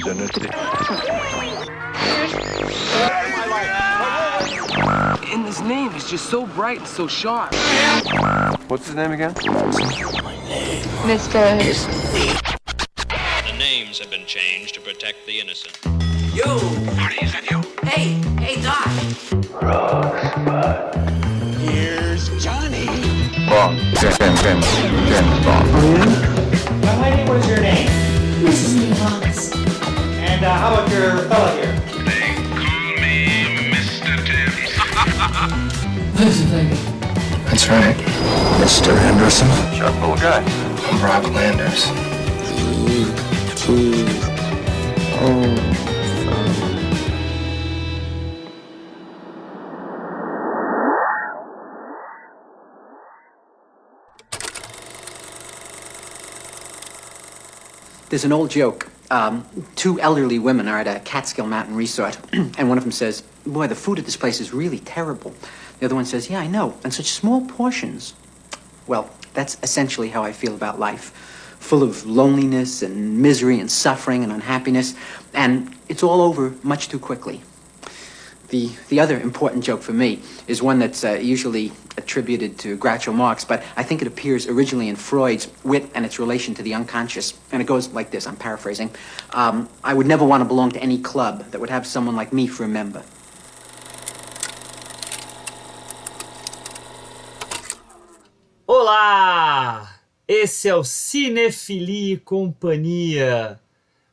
And his name is just so bright and so sharp. What's his name again? Mr. The names have been changed to protect the innocent. Yo! Marty, is that you? Hey, Doc! Here's Johnny. Bond. James Bond. Young lady, what is your name? Mrs. Lee Wallace. And how about your fella here? They call me Mr. Tibbs. That's right. Mr. Henderson. Sharp little guy. I'm Brock Landers. There's an old joke. Two elderly women are at a Catskill Mountain resort, and one of them says, "Boy, the food at this place is really terrible." The other one says, "Yeah, I know, and such small portions." Well, that's essentially how I feel about life. Full of loneliness and misery and suffering and unhappiness, and it's all over much too quickly. The other important joke for me is one that's usually attributed to Groucho Marx, but I think it appears originally in Freud's Wit and its Relation to the Unconscious. And it goes like this, I'm paraphrasing. I would never want to belong to any club that would have someone like me for a member. Olá! Esse é o Cinefilia e Companhia.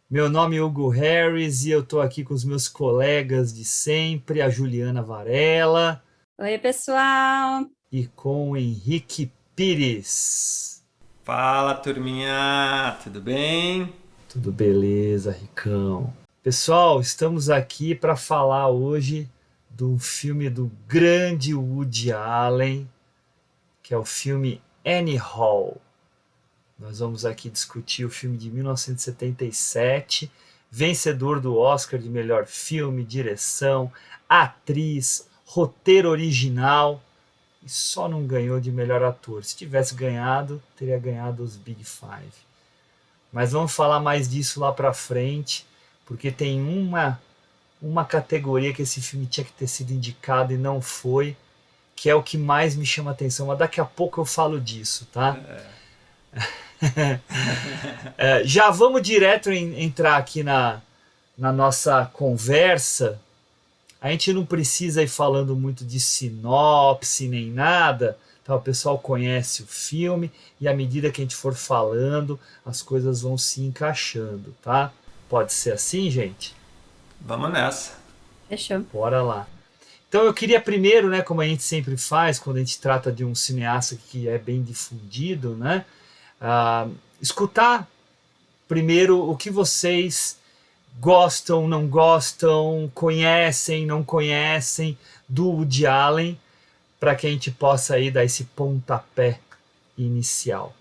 Meu nome é Hugo Harris e eu tô aqui com os meus colegas de sempre, a Juliana Varela. Oi, pessoal! E com o Henrique Pires. Fala, turminha! Tudo bem? Tudo beleza, Ricão. Pessoal, estamos aqui para falar hoje do filme do grande Woody Allen, que é o filme Annie Hall. Nós vamos aqui discutir o filme de 1977, vencedor do Oscar de melhor filme, direção, atriz, roteiro original, e só não ganhou de melhor ator. Se tivesse ganhado, teria ganhado os Big Five. Mas vamos falar mais disso lá pra frente, porque tem uma categoria que esse filme tinha que ter sido indicado e não foi, que é o que mais me chama a atenção, mas daqui a pouco eu falo disso, tá? Já vamos direto entrar aqui na nossa conversa. A gente não precisa ir falando muito de sinopse nem nada, tá? O pessoal conhece o filme e à medida que a gente for falando, as coisas vão se encaixando, tá? Pode ser assim, gente? Vamos nessa. Fechou. Bora lá. Então eu queria primeiro, né, como a gente sempre faz quando a gente trata de um cineasta que é bem difundido, né, escutar primeiro o que vocês gostam, não gostam, conhecem, não conhecem do Woody Allen, para que a gente possa aí dar esse pontapé inicial.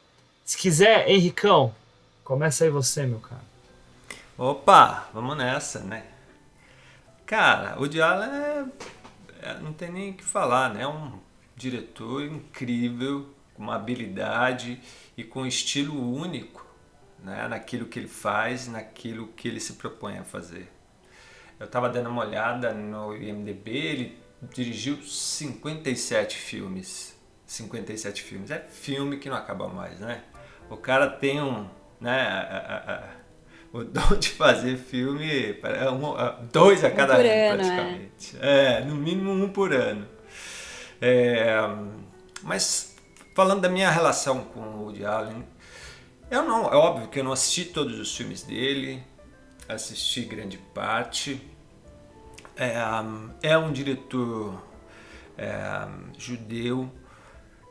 Se quiser, Henricão, começa aí você, meu cara. Opa, vamos nessa, né? Cara, o Woody Allen não tem nem o que falar, né? É um diretor incrível, com uma habilidade e com um estilo único, né? Naquilo que ele faz, naquilo que ele se propõe a fazer. Eu estava dando uma olhada no IMDb, ele dirigiu 57 filmes. 57 filmes. É filme que não acaba mais, né? O cara tem o dom de fazer filme, dois a cada ano, praticamente. No mínimo um por ano. Mas falando da minha relação com o Woody Allen, é óbvio que eu não assisti todos os filmes dele, assisti grande parte. É um diretor judeu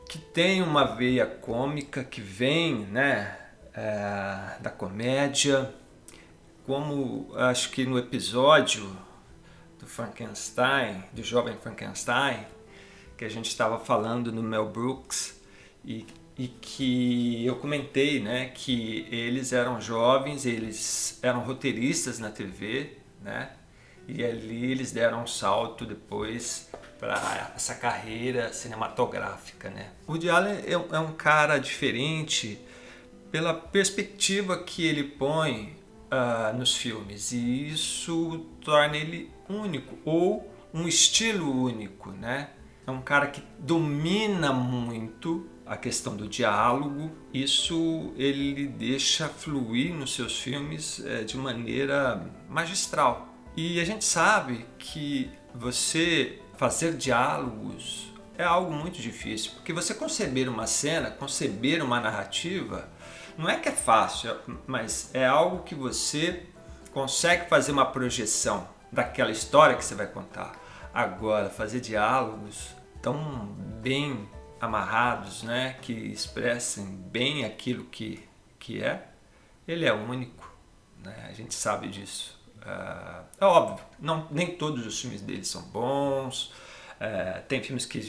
que tem uma veia cômica que vem, né, da comédia. Como acho que no episódio do Frankenstein, do jovem Frankenstein, que a gente estava falando no Mel Brooks, e que eu comentei, né, que eles eram jovens, eles eram roteiristas na TV, né, e ali eles deram um salto depois para essa carreira cinematográfica, né. O Woody Allen é um cara diferente pela perspectiva que ele põe nos filmes, e isso torna ele único, ou um estilo único, né? É um cara que domina muito a questão do diálogo, isso ele deixa fluir nos seus filmes de maneira magistral. E a gente sabe que você fazer diálogos é algo muito difícil, porque você conceber uma cena, conceber uma narrativa, não é que é fácil, mas é algo que você consegue fazer uma projeção daquela história que você vai contar. Agora, fazer diálogos tão bem amarrados, né, que expressem bem aquilo que é, ele é único, né? A gente sabe disso. É óbvio, nem todos os filmes dele são bons, tem filmes que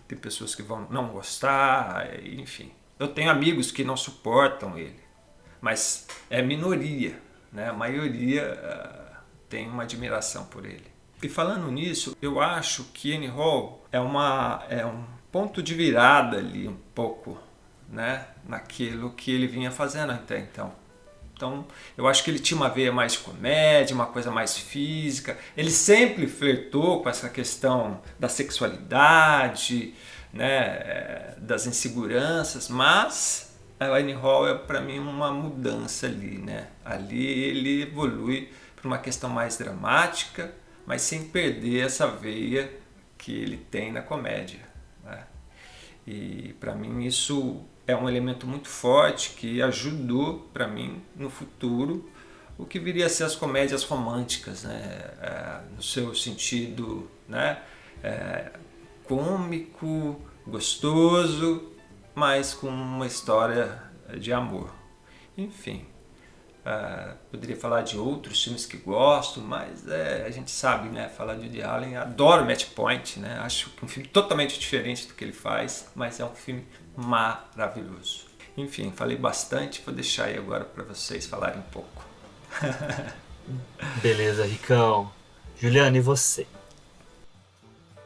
tem pessoas que vão não gostar, enfim. Eu tenho amigos que não suportam ele, mas é minoria, né? A maioria tem uma admiração por ele. E falando nisso, eu acho que Annie Hall é um ponto de virada ali um pouco, né? Naquilo que ele vinha fazendo até então. Então, eu acho que ele tinha uma veia mais de comédia, uma coisa mais física. Ele sempre flertou com essa questão da sexualidade, né, das inseguranças, mas a Annie Hall é para mim uma mudança ali, né? Ali ele evolui para uma questão mais dramática, mas sem perder essa veia que ele tem na comédia, né? E para mim isso é um elemento muito forte que ajudou para mim no futuro o que viria a ser as comédias românticas, né? No seu sentido, né? Cômico, gostoso, mas com uma história de amor. Enfim, poderia falar de outros filmes que gosto, mas a gente sabe, né? Falar de Woody Allen, adoro Match Point, né? Acho que é um filme totalmente diferente do que ele faz, mas é um filme maravilhoso. Enfim, falei bastante, vou deixar aí agora para vocês falarem um pouco. Beleza, Ricão. Juliana, e você?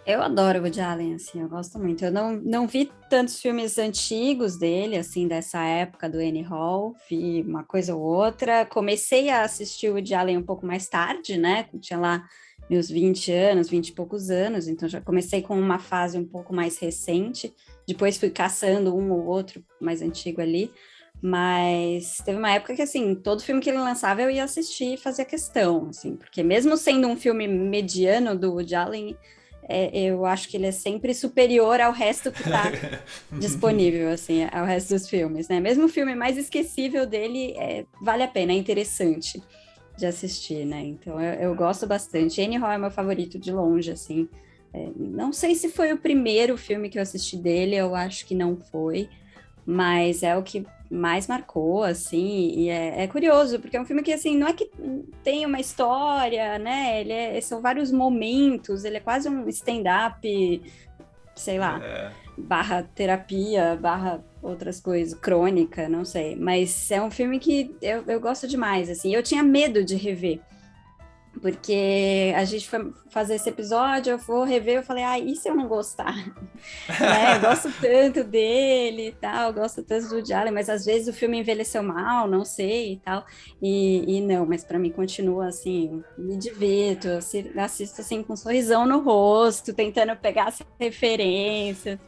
Eu adoro o Woody Allen, assim, eu gosto muito. Eu não vi tantos filmes antigos dele, assim, dessa época do Annie Hall, vi uma coisa ou outra. Comecei a assistir o Woody Allen um pouco mais tarde, né? Tinha lá meus 20 anos, 20 e poucos anos, então já comecei com uma fase um pouco mais recente. Depois fui caçando um ou outro mais antigo ali. Mas teve uma época que, assim, todo filme que ele lançava eu ia assistir e fazia questão, assim, porque mesmo sendo um filme mediano do Woody Allen, eu acho que ele é sempre superior ao resto que está disponível, assim, ao resto dos filmes, né? Mesmo o filme mais esquecível dele vale a pena, é interessante de assistir, né? Então eu gosto bastante. Annie Hall é meu favorito de longe, assim. Não sei se foi o primeiro filme que eu assisti dele, eu acho que não foi, mas é o que mais marcou, assim, e é curioso, porque é um filme que, assim, não é que tem uma história, né, são vários momentos, ele é quase um stand-up, sei lá, barra terapia, barra outras coisas, crônica, não sei, mas é um filme que eu gosto demais, assim, eu tinha medo de rever, porque a gente foi fazer esse episódio, eu vou rever, eu falei, e se eu não gostar? Né? Eu gosto tanto dele e tal, gosto tanto do Woody Allen, mas às vezes o filme envelheceu mal, não sei e tal, e não, mas para mim continua assim, me divirto, eu assisto assim com um sorrisão no rosto, tentando pegar as referências,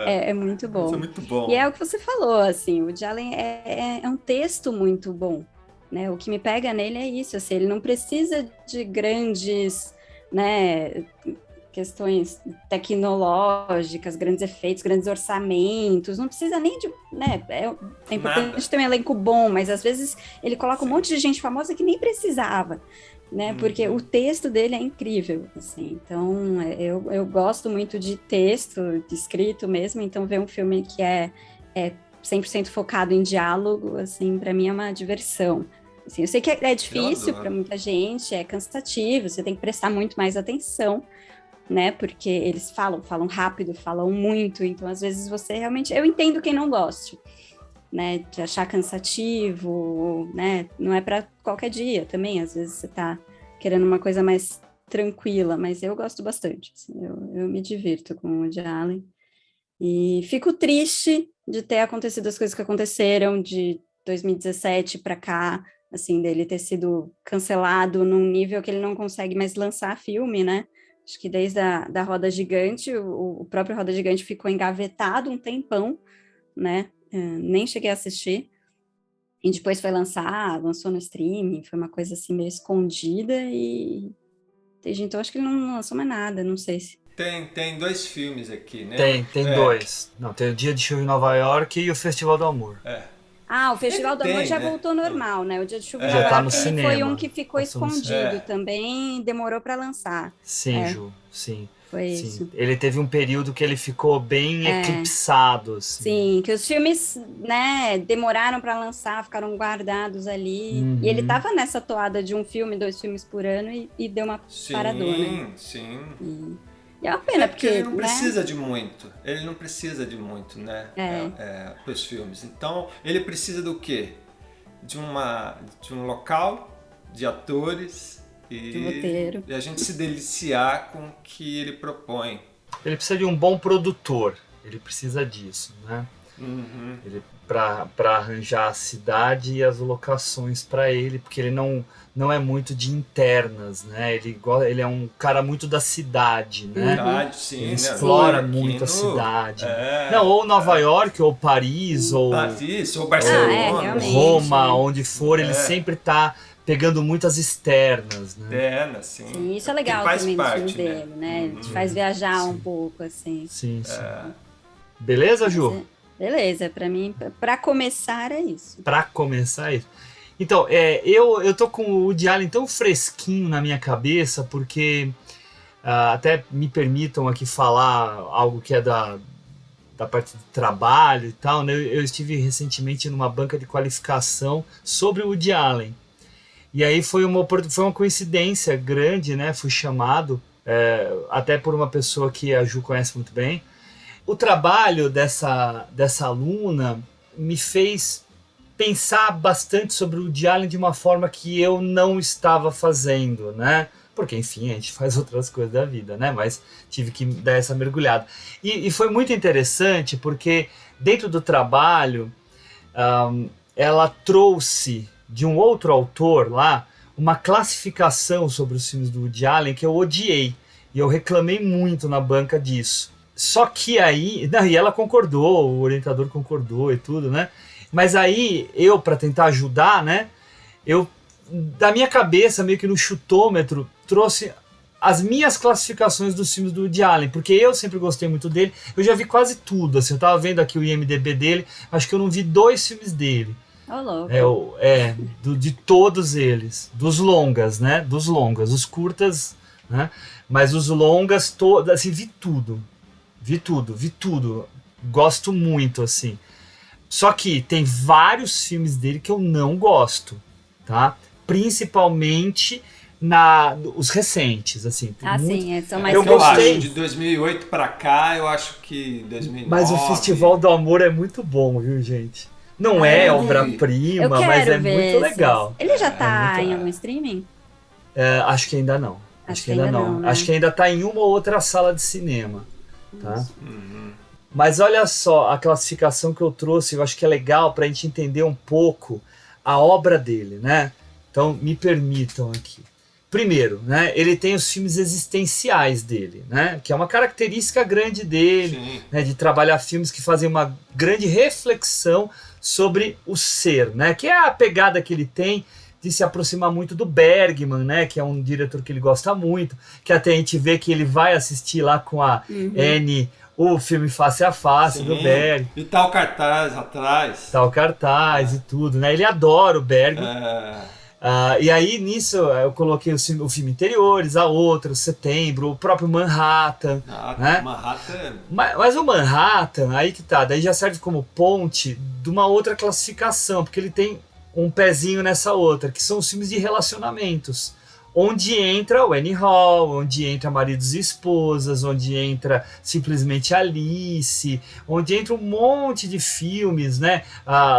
é muito bom. Isso é muito bom. E é o que você falou, assim, o Woody Allen é um texto muito bom. Né, o que me pega nele é isso, assim, ele não precisa de grandes, né, questões tecnológicas, grandes efeitos, grandes orçamentos, não precisa nem de, né, é importante ter um elenco bom, mas às vezes ele coloca um monte de gente famosa que nem precisava, né, porque o texto dele é incrível, assim, então eu gosto muito de texto, de escrito mesmo, então ver um filme que é 100% focado em diálogo, assim, para mim é uma diversão. Assim, eu sei que é difícil para muita gente, é cansativo, você tem que prestar muito mais atenção, né? Porque eles falam rápido, falam muito, então às vezes você realmente... Eu entendo quem não goste, né? De achar cansativo, né? Não é para qualquer dia também, às vezes você tá querendo uma coisa mais tranquila, mas eu gosto bastante, assim, eu me divirto com o Woody Allen. E fico triste de ter acontecido as coisas que aconteceram de 2017 para cá, assim, dele ter sido cancelado num nível que ele não consegue mais lançar filme, né? Acho que desde a Roda Gigante, o próprio Roda Gigante ficou engavetado um tempão, né? Nem cheguei a assistir. E depois foi lançou no streaming, foi uma coisa assim meio escondida e desde então acho que ele não lançou mais nada, não sei se... Tem 2 filmes aqui, né? Tem 2. Não, tem o Dia de Chuva em Nova York e o Festival do Amor. O Festival do Amor já né? voltou normal, né? O Dia de Chuva em Já Nova tá York no ele cinema. foi um que ficou Passou no escondido também, demorou para lançar. Sim, Ju, sim. Foi sim. isso. Ele teve um período que ele ficou bem eclipsado. Assim. Sim, que os filmes, né, demoraram para lançar, ficaram guardados ali. E ele tava nessa toada de 1 filme, 2 filmes por ano e deu uma paradona. Sim. E é uma pena, porque ele não né? precisa de muito. Ele não precisa de muito, né? Para os filmes. Então, ele precisa do quê? De um local, de atores roteiro. E a gente se deliciar com o que ele propõe. Ele precisa de um bom produtor. Ele precisa disso, né? Para arranjar a cidade e as locações para ele, porque ele não é muito de internas, né? Ele é um cara muito da cidade, né? Sim, ele né? explora muito a cidade. Não, ou Nova York, ou Paris, ou Barcelona, Roma, onde for, ele sempre tá pegando muitas externas, né? Sim, isso é legal também nos filmes dele, né? Ele te faz viajar um pouco, assim. Sim. Beleza, Ju? Beleza, pra mim, pra começar é isso. Pra começar é isso. Então, eu tô com o Woody Allen tão fresquinho na minha cabeça, porque até me permitam aqui falar algo que é da parte de trabalho e tal, né? Eu estive recentemente numa banca de qualificação sobre o Woody Allen. E aí foi uma coincidência grande, né? Fui chamado, até por uma pessoa que a Ju conhece muito bem. O trabalho dessa aluna me fez pensar bastante sobre o Woody Allen de uma forma que eu não estava fazendo, né? Porque, enfim, a gente faz outras coisas da vida, né? Mas tive que dar essa mergulhada. E foi muito interessante porque dentro do trabalho ela trouxe de um outro autor lá uma classificação sobre os filmes do Woody Allen que eu odiei. E eu reclamei muito na banca disso. Só que aí... e ela concordou, o orientador concordou e tudo, né? Mas aí, eu, para tentar ajudar, né? Eu, da minha cabeça, meio que no chutômetro, trouxe as minhas classificações dos filmes do Woody Allen, porque eu sempre gostei muito dele. Eu já vi quase tudo, assim. Eu tava vendo aqui o IMDb dele, acho que eu não vi 2 filmes dele. Louco. De todos eles. Dos longas, né? Dos longas. Os curtas, né? Mas os longas, todos, assim, vi tudo. Vi tudo. Gosto muito, assim. Só que tem vários filmes dele que eu não gosto, tá? Principalmente os recentes, assim. Sim, são mais... Eu gostei de 2008 pra cá, eu acho que 2009... Mas o Festival do Amor é muito bom, viu, gente? Não é obra-prima, mas é muito legal. Ele já tá em algum streaming? Acho que ainda não. Acho que ainda não. Né? Acho que ainda tá em uma ou outra sala de cinema. Tá? Mas olha só, a classificação que eu trouxe, eu acho que é legal para a gente entender um pouco a obra dele, né? Então, me permitam aqui. Primeiro, né, ele tem os filmes existenciais dele, né? Que é uma característica grande dele, né, de trabalhar filmes que fazem uma grande reflexão sobre o ser, né? Que é a pegada que ele tem de se aproximar muito do Bergman, né? Que é um diretor que ele gosta muito, que até a gente vê que ele vai assistir lá com a Anne o filme Face a Face do Bergman. E tá o cartaz atrás. Tá o cartaz e tudo, né? Ele adora o Bergman. E aí, nisso, eu coloquei o filme Interiores, a outra, o Setembro, o próprio Manhattan. Né? Mas o Manhattan, aí que tá, daí já serve como ponte de uma outra classificação, porque ele tem um pezinho nessa outra, que são os filmes de relacionamentos, onde entra o Annie Hall, onde entra Maridos e Esposas, onde entra Simplesmente Alice, onde entra um monte de filmes, né?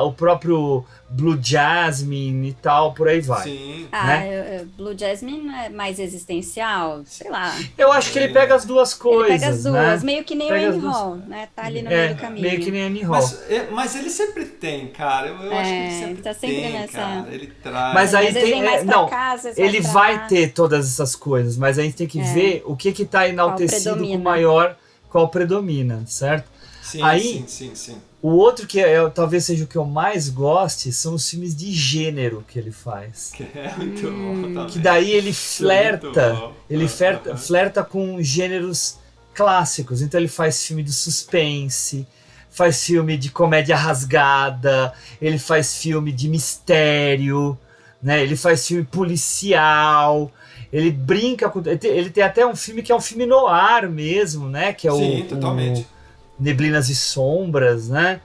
O próprio Blue Jasmine e tal, por aí vai. Sim. Né? Blue Jasmine não é mais existencial, sei lá. Eu acho que ele pega as duas coisas. Ele pega as duas, né? meio que nem Pega o as Annie duas- Hall, né? Tá ali no meio do caminho. Meio que nem Annie Hall. Mas ele sempre tem, cara. Eu acho que ele sempre, tá sempre tem, nessa- cara. Ele traz. Mas aí Às vezes tem. vem mais pra Não, cá, às vezes ele pra vai lá. ter todas essas coisas, mas a gente tem que ver o que tá enaltecido com predomina. maior, qual predomina, certo? Sim, aí, sim. O outro que talvez seja o que eu mais goste são os filmes de gênero que ele faz. Que é muito bom também. Que daí ele flerta, muito bom. flerta com gêneros clássicos. Então ele faz filme de suspense, faz filme de comédia rasgada, ele faz filme de mistério, né? Ele faz filme policial, ele brinca com... Ele tem até um filme que é um filme noir mesmo, né? Que é Sim, totalmente. o Neblinas e Sombras, né?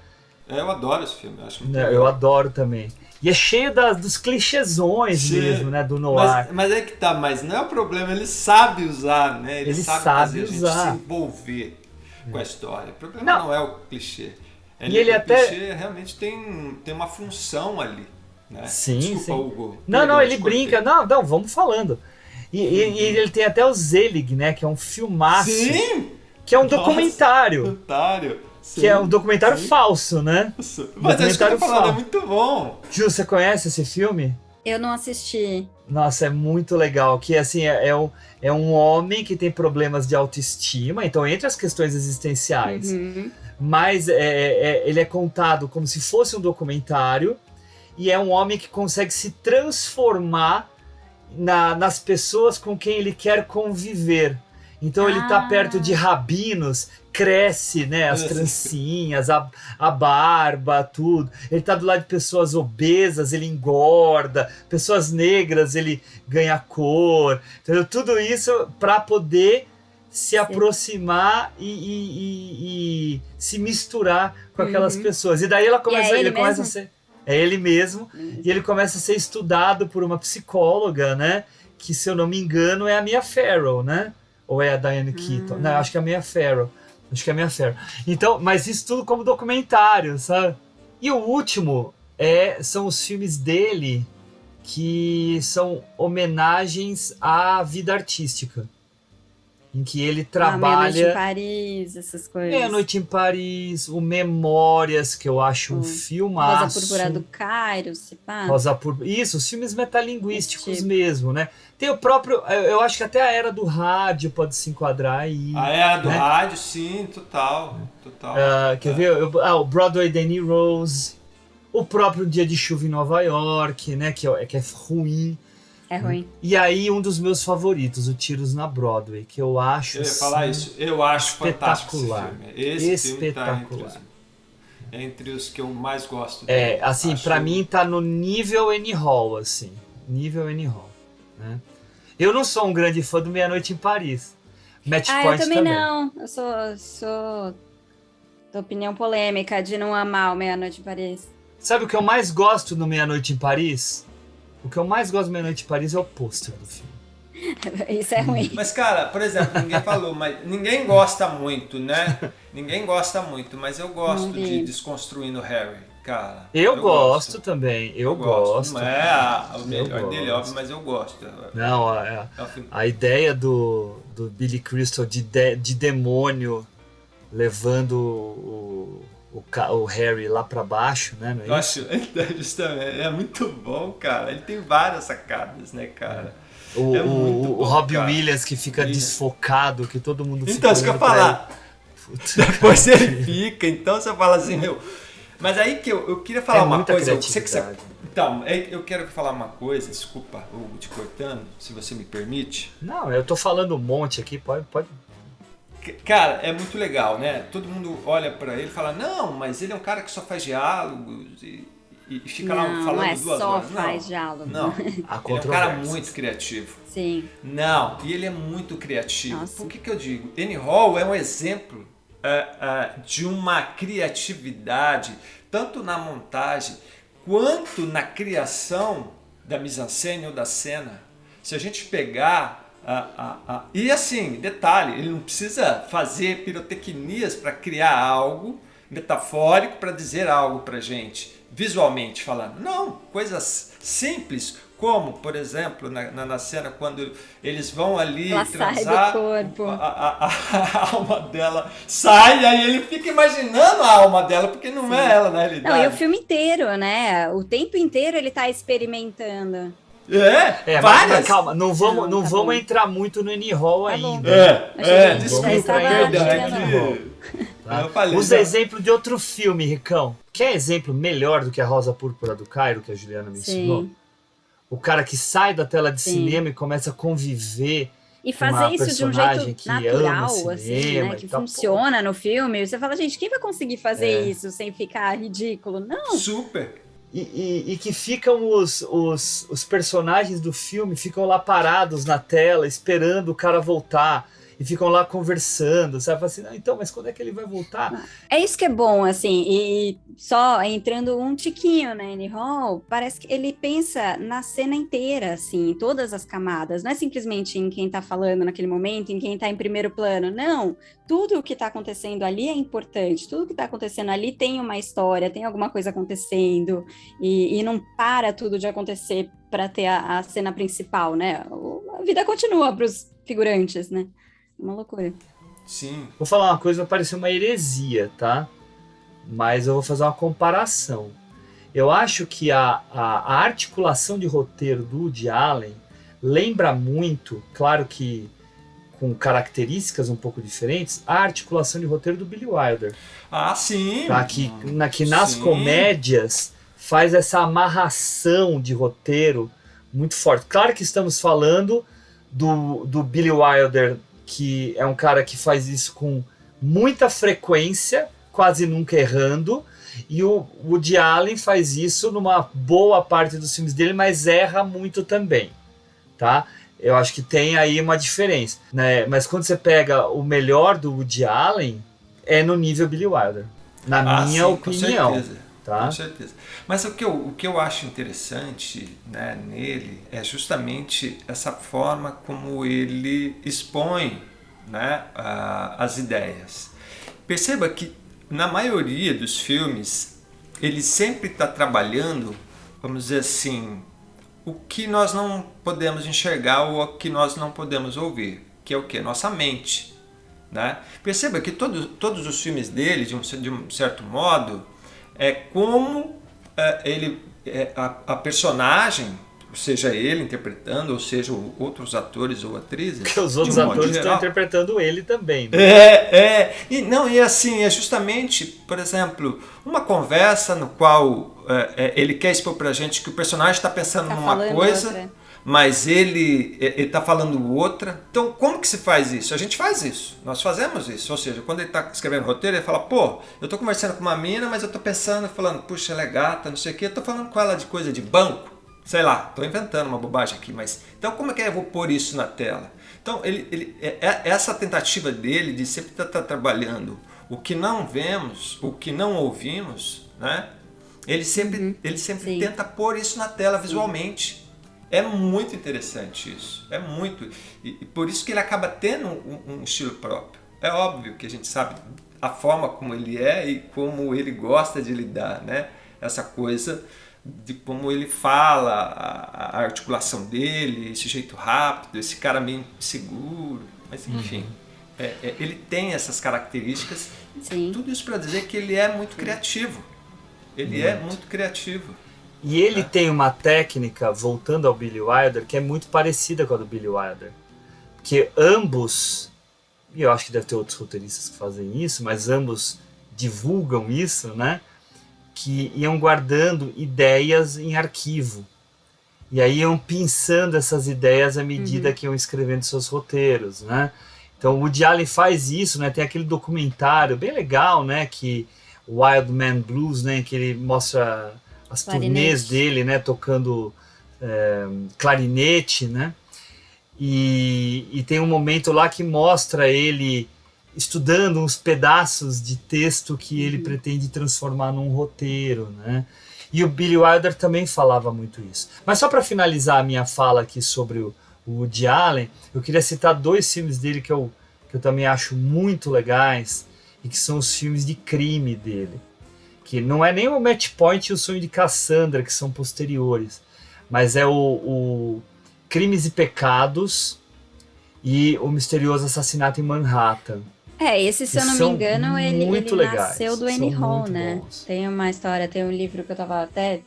Eu adoro esse filme. Acho muito Eu legal. adoro também. E é cheio dos clichêzões Sim. mesmo, né? Do noir. Mas é que tá, mas não é o problema, ele sabe usar, né? Ele sabe fazer usar. a gente se envolver com a história. O problema não é o clichê. E ele o até... clichê realmente tem uma função ali, né? Sim, Desculpa, sim. Hugo. Não, ele brinca. Não, vamos falando. E ele tem até o Zelig, né? Que é um filmaço. Sim! Que é um Nossa, documentário. Que é um documentário falso, né? Mas é isso que eu tô falando, é falso. muito bom. Ju, você conhece esse filme? Eu não assisti. Nossa, é muito legal. Que assim, é um homem que tem problemas de autoestima, então entre as questões existenciais. Mas ele é contado como se fosse um documentário, e é um homem que consegue se transformar nas pessoas com quem ele quer conviver. Então ele tá perto de rabinos, cresce, né, as trancinhas, a barba, tudo. Ele tá do lado de pessoas obesas, ele engorda. Pessoas negras, ele ganha cor. Entendeu? Tudo isso para poder se aproximar e se misturar com aquelas pessoas. E daí ele começa a ser... É ele mesmo. E ele começa a ser estudado por uma psicóloga, né? Que, se eu não me engano, é a Mia Farrow, né? Ou é a Diane Keaton? Não, acho que é a Mia Farrow. Então, mas isso tudo como documentário, sabe? E o último são os filmes dele que são homenagens à vida artística. Em que ele trabalha... Meia-Noite em Paris, essas coisas. Meia-Noite em Paris, o Memórias, que eu acho um filmaço. Rosa Púrpura do Cairo, se pá. Isso, os filmes metalinguísticos mesmo, né? Tem o próprio... Eu acho que até a Era do Rádio pode se enquadrar aí. A Era do Rádio, sim, total. Quer ver? O Broadway Danny Rose. O próprio Dia de Chuva em Nova York, né? Que é ruim. É ruim. E aí, um dos meus favoritos, o Tiros na Broadway, que eu acho... Eu ia falar isso. Eu acho fantástico esse filme. Esse filme tá entre os que eu mais gosto dele. Assim, pra mim tá no nível Annie Hall, assim. Nível Annie Hall, né? Eu não sou um grande fã do Meia-Noite em Paris. Match Point eu também não. Eu sou da opinião polêmica de não amar o Meia-Noite em Paris. Sabe o que eu mais gosto no Meia-Noite em Paris? O que eu mais gosto do Meia-Noite em Paris é o pôster do filme. Isso é ruim. Mas, cara, por exemplo, ninguém falou, mas ninguém gosta muito, né? Ninguém gosta muito, mas eu gosto de Desconstruindo Harry, cara. Eu gosto também, eu gosto. Não é o melhor dele, óbvio, mas eu gosto. Não, a ideia do Billy Crystal de demônio levando o Harry lá pra baixo, né? Não é eu acho, justamente, é muito bom, cara. Ele tem várias sacadas, né, cara? O Robbie Williams que fica desfocado, que todo mundo fica... Então, isso que eu ia falar. Depois ele fica, então você fala assim, meu... Mas aí que eu queria falar uma coisa... Então, eu quero falar uma coisa, desculpa, Hugo, te cortando, se você me permite. Não, eu tô falando um monte aqui, pode... Cara, é muito legal, né? Todo mundo olha pra ele e fala, não, mas ele é um cara que só faz diálogos e fica lá falando 2 horas. Não é só faz diálogo. Não, ele é um cara muito criativo. Sim. Não, e ele é muito criativo. Nossa. Por que eu digo? Annie Hall é um exemplo de uma criatividade, tanto na montagem quanto na criação da mise-en-scène ou da cena. Se a gente pegar e assim, detalhe, ele não precisa fazer pirotecnias para criar algo metafórico para dizer algo para gente, visualmente falando. Não, coisas simples, como, por exemplo, na cena quando eles vão ali Ela transar, sai do corpo. a alma dela sai, e aí ele fica imaginando a alma dela, porque não é ela na realidade. Não, e o filme inteiro, né? O tempo inteiro ele tá experimentando. Várias. Calma, não vamos, Não, tá vamos bom. entrar muito no N Hall Tá bom. ainda. Desculpa, perdão, eu falei. Usa exemplo de outro filme, Ricão. Quer exemplo melhor do que a Rosa Púrpura do Cairo, que a Juliana me ensinou? O cara que sai da tela de cinema e começa a conviver e com uma fazer isso de um personagem jeito que natural, ama assim, cinema né? Que e tal. funciona no filme. Você fala, gente, quem vai conseguir fazer isso sem ficar ridículo? Não. Super. E que ficam os personagens do filme ficam lá parados na tela, esperando o cara voltar. E ficam lá conversando, sabe? Fala assim, não, então, mas quando é que ele vai voltar? É isso que é bom, assim, e só entrando um tiquinho na Annie Hall, parece que ele pensa na cena inteira, assim, em todas as camadas, não é simplesmente em quem tá falando naquele momento, em quem tá em primeiro plano, não, tudo o que tá acontecendo ali é importante, tudo que tá acontecendo ali tem uma história, tem alguma coisa acontecendo, e não para tudo de acontecer para ter a cena principal, né? A vida continua para os figurantes, né? Uma loucura. Sim. Vou falar uma coisa, vai parecer uma heresia, tá? Mas eu vou fazer uma comparação. Eu acho que a articulação de roteiro do Woody Allen lembra muito, claro que com características um pouco diferentes, a articulação de roteiro do Billy Wilder. Ah, sim! Tá? Que nas comédias faz essa amarração de roteiro muito forte. Claro que estamos falando do Billy Wilder, que é um cara que faz isso com muita frequência, quase nunca errando, e o Woody Allen faz isso numa boa parte dos filmes dele, mas erra muito também, tá? Eu acho que tem aí uma diferença, né? Mas quando você pega o melhor do Woody Allen, é no nível Billy Wilder, na minha opinião. Com certeza, tá? Com certeza. Mas o que eu acho interessante, né, nele é justamente essa forma como ele expõe, né, as ideias. Perceba que na maioria dos filmes ele sempre está trabalhando, vamos dizer assim, o que nós não podemos enxergar ou o que nós não podemos ouvir, que é o que? Nossa mente. Né? Perceba que todos os filmes dele, de um certo modo, é como a personagem, seja ele interpretando, ou seja outros atores ou atrizes. Porque os outros atores estão interpretando ele também. Né? E assim, é justamente, por exemplo, uma conversa no qual ele quer expor pra gente que o personagem está pensando numa coisa, outra, mas ele está falando outra. Então, como que se faz isso? A gente faz isso, nós fazemos isso. Ou seja, quando ele está escrevendo roteiro, ele fala, pô, eu estou conversando com uma mina, mas eu estou pensando, falando, puxa, ela é gata, não sei o quê, eu estou falando com ela de coisa de banco. Sei lá, estou inventando uma bobagem aqui, mas... Então, como é que eu vou pôr isso na tela? Então, essa tentativa dele de sempre estar trabalhando o que não vemos, o que não ouvimos, né? Ele sempre tenta pôr isso na tela visualmente. É muito interessante isso. É muito. E por isso que ele acaba tendo um estilo próprio. É óbvio que a gente sabe a forma como ele é e como ele gosta de lidar, né? Essa coisa de como ele fala, a articulação dele, esse jeito rápido, esse cara meio inseguro, mas enfim, ele tem essas características. Sim. Tudo isso para dizer que ele é muito criativo. Ele é muito criativo. E ele tem uma técnica, voltando ao Billy Wilder, que é muito parecida com a do Billy Wilder. Porque ambos, e eu acho que deve ter outros roteiristas que fazem isso, mas ambos divulgam isso, né? Que iam guardando ideias em arquivo. E aí iam pensando essas ideias à medida que iam escrevendo seus roteiros, né? Então o Woody Allen faz isso, né? Tem aquele documentário bem legal, né? Que Wild Man Blues, né? Que ele mostra as turnês dele, né? Tocando clarinete, né? E tem um momento lá que mostra ele estudando uns pedaços de texto que ele pretende transformar num roteiro, né? E o Billy Wilder também falava muito isso. Mas só para finalizar a minha fala aqui sobre o o Woody Allen, eu queria citar 2 filmes dele que eu também acho muito legais, e que são os filmes de crime dele. Que não é nem o Match Point e o Sonho de Cassandra, que são posteriores, mas é o Crimes e Pecados e o Misterioso Assassinato em Manhattan. Esse, se eu não me engano, ele nasceu do Annie Hall, né? Bons. Tem uma história, tem um livro que eu tava até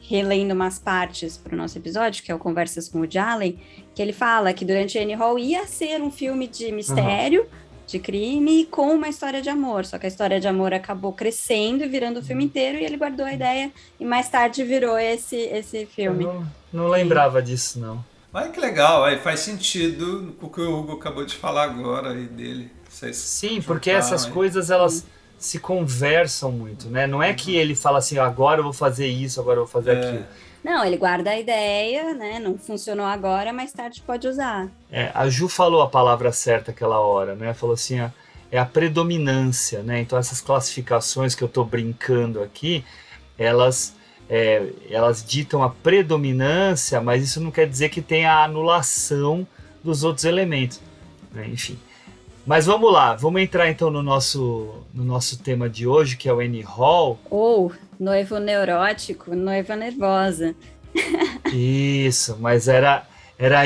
relendo umas partes para o nosso episódio, que é o Conversas com o Woody Allen, que ele fala que durante Annie Hall ia ser um filme de mistério, de crime, com uma história de amor. Só que a história de amor acabou crescendo e virando o filme inteiro, e ele guardou a ideia, e mais tarde virou esse filme. Eu não lembrava disso, não. Olha que legal, aí faz sentido com o que o Hugo acabou de falar agora aí dele. Sim, porque essas coisas, elas se conversam muito, né? Não é que ele fala assim, agora eu vou fazer isso, agora eu vou fazer aquilo. Não, ele guarda a ideia, né? Não funcionou agora, mais tarde pode usar. A Ju falou a palavra certa aquela hora, né? Falou assim, é a predominância, né? Então essas classificações que eu tô brincando aqui, elas ditam a predominância, mas isso não quer dizer que tem a anulação dos outros elementos, né? Enfim. Mas vamos lá, vamos entrar então no nosso tema de hoje, que é o Annie Hall. Ou noivo neurótico, noiva nervosa. Isso, mas era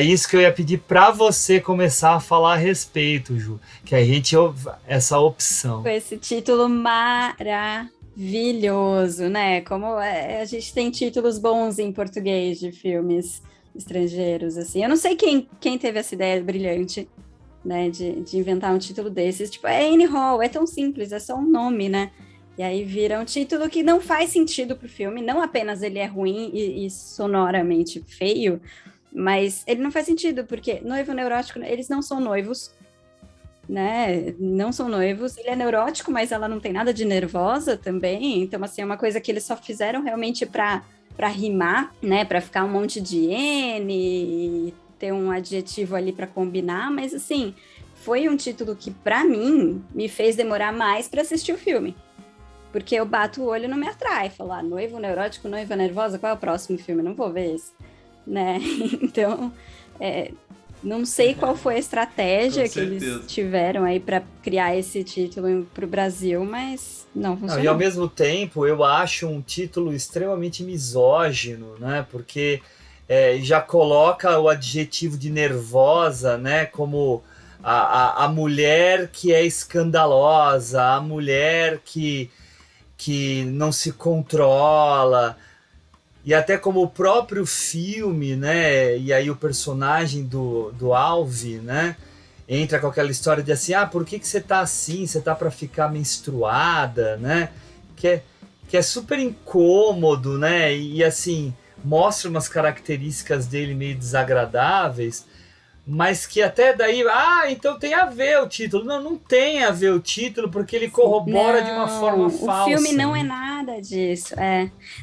isso que eu ia pedir para você começar a falar a respeito, Ju, que a gente ouve essa opção. Com esse título maravilhoso, né? Como a gente tem títulos bons em português de filmes estrangeiros, assim. Eu não sei quem teve essa ideia brilhante, né, de inventar um título desses, tipo, Annie Hall, é tão simples, é só um nome, né, e aí vira um título que não faz sentido pro filme, não apenas ele é ruim e sonoramente feio, mas ele não faz sentido, porque noivo neurótico, eles não são noivos, né, não são noivos, ele é neurótico, mas ela não tem nada de nervosa também, então, assim, é uma coisa que eles só fizeram realmente para rimar, né, para ficar um monte de N, ter um adjetivo ali para combinar, mas assim, foi um título que para mim me fez demorar mais para assistir o filme, porque eu bato o olho e não me atrai, falar noivo neurótico, noiva nervosa, qual é o próximo filme? Não vou ver esse, né? Então, não sei qual foi a estratégia que eles tiveram aí para criar esse título para o Brasil, mas não funcionou. E ao mesmo tempo, eu acho um título extremamente misógino, né? Porque já coloca o adjetivo de nervosa, né, como a mulher que é escandalosa, a mulher que não se controla, e até como o próprio filme, né, e aí o personagem do Alvy, né, entra com aquela história de assim, por que você tá assim? Você tá para ficar menstruada, né, que é super incômodo, né, e assim mostra umas características dele meio desagradáveis, mas que até daí, então tem a ver o título. Não tem a ver o título, porque ele corrobora de uma forma falsa. O filme não é nada disso,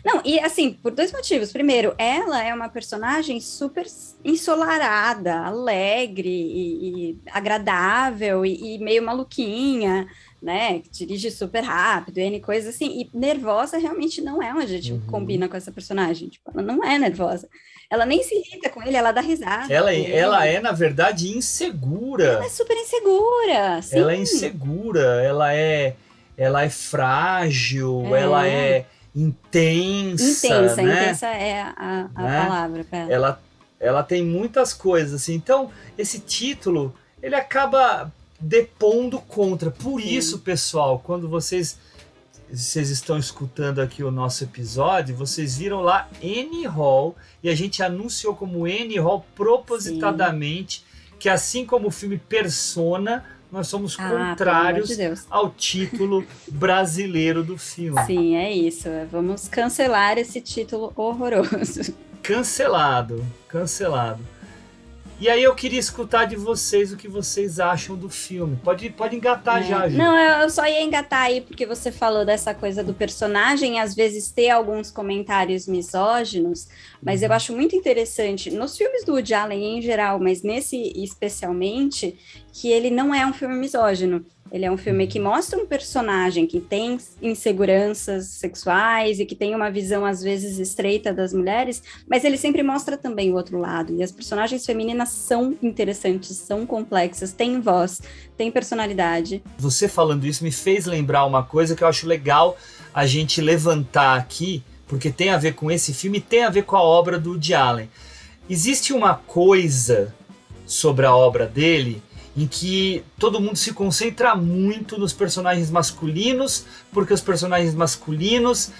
Não, e assim, por 2 motivos. Primeiro, ela é uma personagem super ensolarada, alegre e agradável e meio maluquinha, né, que dirige super rápido, coisas assim, e nervosa realmente não é um adjetivo que combina com essa personagem, tipo, ela não é nervosa, ela nem se irrita com ele, ela dá risada. Ela é, na verdade, insegura. Ela é super insegura, sim. Ela é insegura, ela é frágil, ela é intensa, né? Intensa é a palavra para ela. Ela tem muitas coisas, assim, então, esse título, ele acaba depondo contra. Por isso, pessoal, quando vocês estão escutando aqui o nosso episódio, vocês viram lá Annie Hall, e a gente anunciou como Annie Hall propositadamente, que assim como o filme Persona, nós somos contrários ao título brasileiro do filme. Sim, é isso. Vamos cancelar esse título horroroso. Cancelado. E aí eu queria escutar de vocês o que vocês acham do filme. Pode engatar já, gente. Não, eu só ia engatar aí porque você falou dessa coisa do personagem, às vezes ter alguns comentários misóginos, mas eu acho muito interessante, nos filmes do Woody Allen em geral, mas nesse especialmente, que ele não é um filme misógino. Ele é um filme que mostra um personagem que tem inseguranças sexuais e que tem uma visão, às vezes, estreita das mulheres, mas ele sempre mostra também o outro lado. E as personagens femininas são interessantes, são complexas, têm voz, têm personalidade. Você falando isso me fez lembrar uma coisa que eu acho legal a gente levantar aqui, porque tem a ver com esse filme e tem a ver com a obra do Woody Allen. Existe uma coisa sobre a obra dele em que todo mundo se concentra muito nos personagens masculinos, porque os personagens masculinos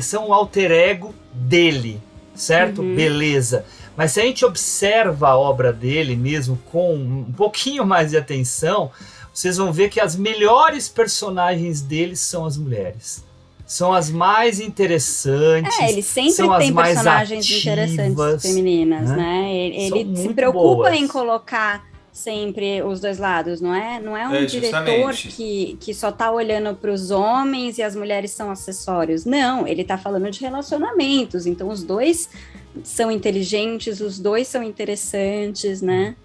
são o alter ego dele, certo? Beleza. Mas se a gente observa a obra dele mesmo com um pouquinho mais de atenção, vocês vão ver que as melhores personagens dele são as mulheres. São as mais interessantes. Ele sempre são tem as mais personagens ativas, interessantes femininas, né? Ele se preocupa boas. em colocar sempre os dois lados, não é? Não é um diretor que só tá olhando para os homens e as mulheres são acessórios. Não, ele tá falando de relacionamentos. Então os dois são inteligentes, os dois são interessantes, né?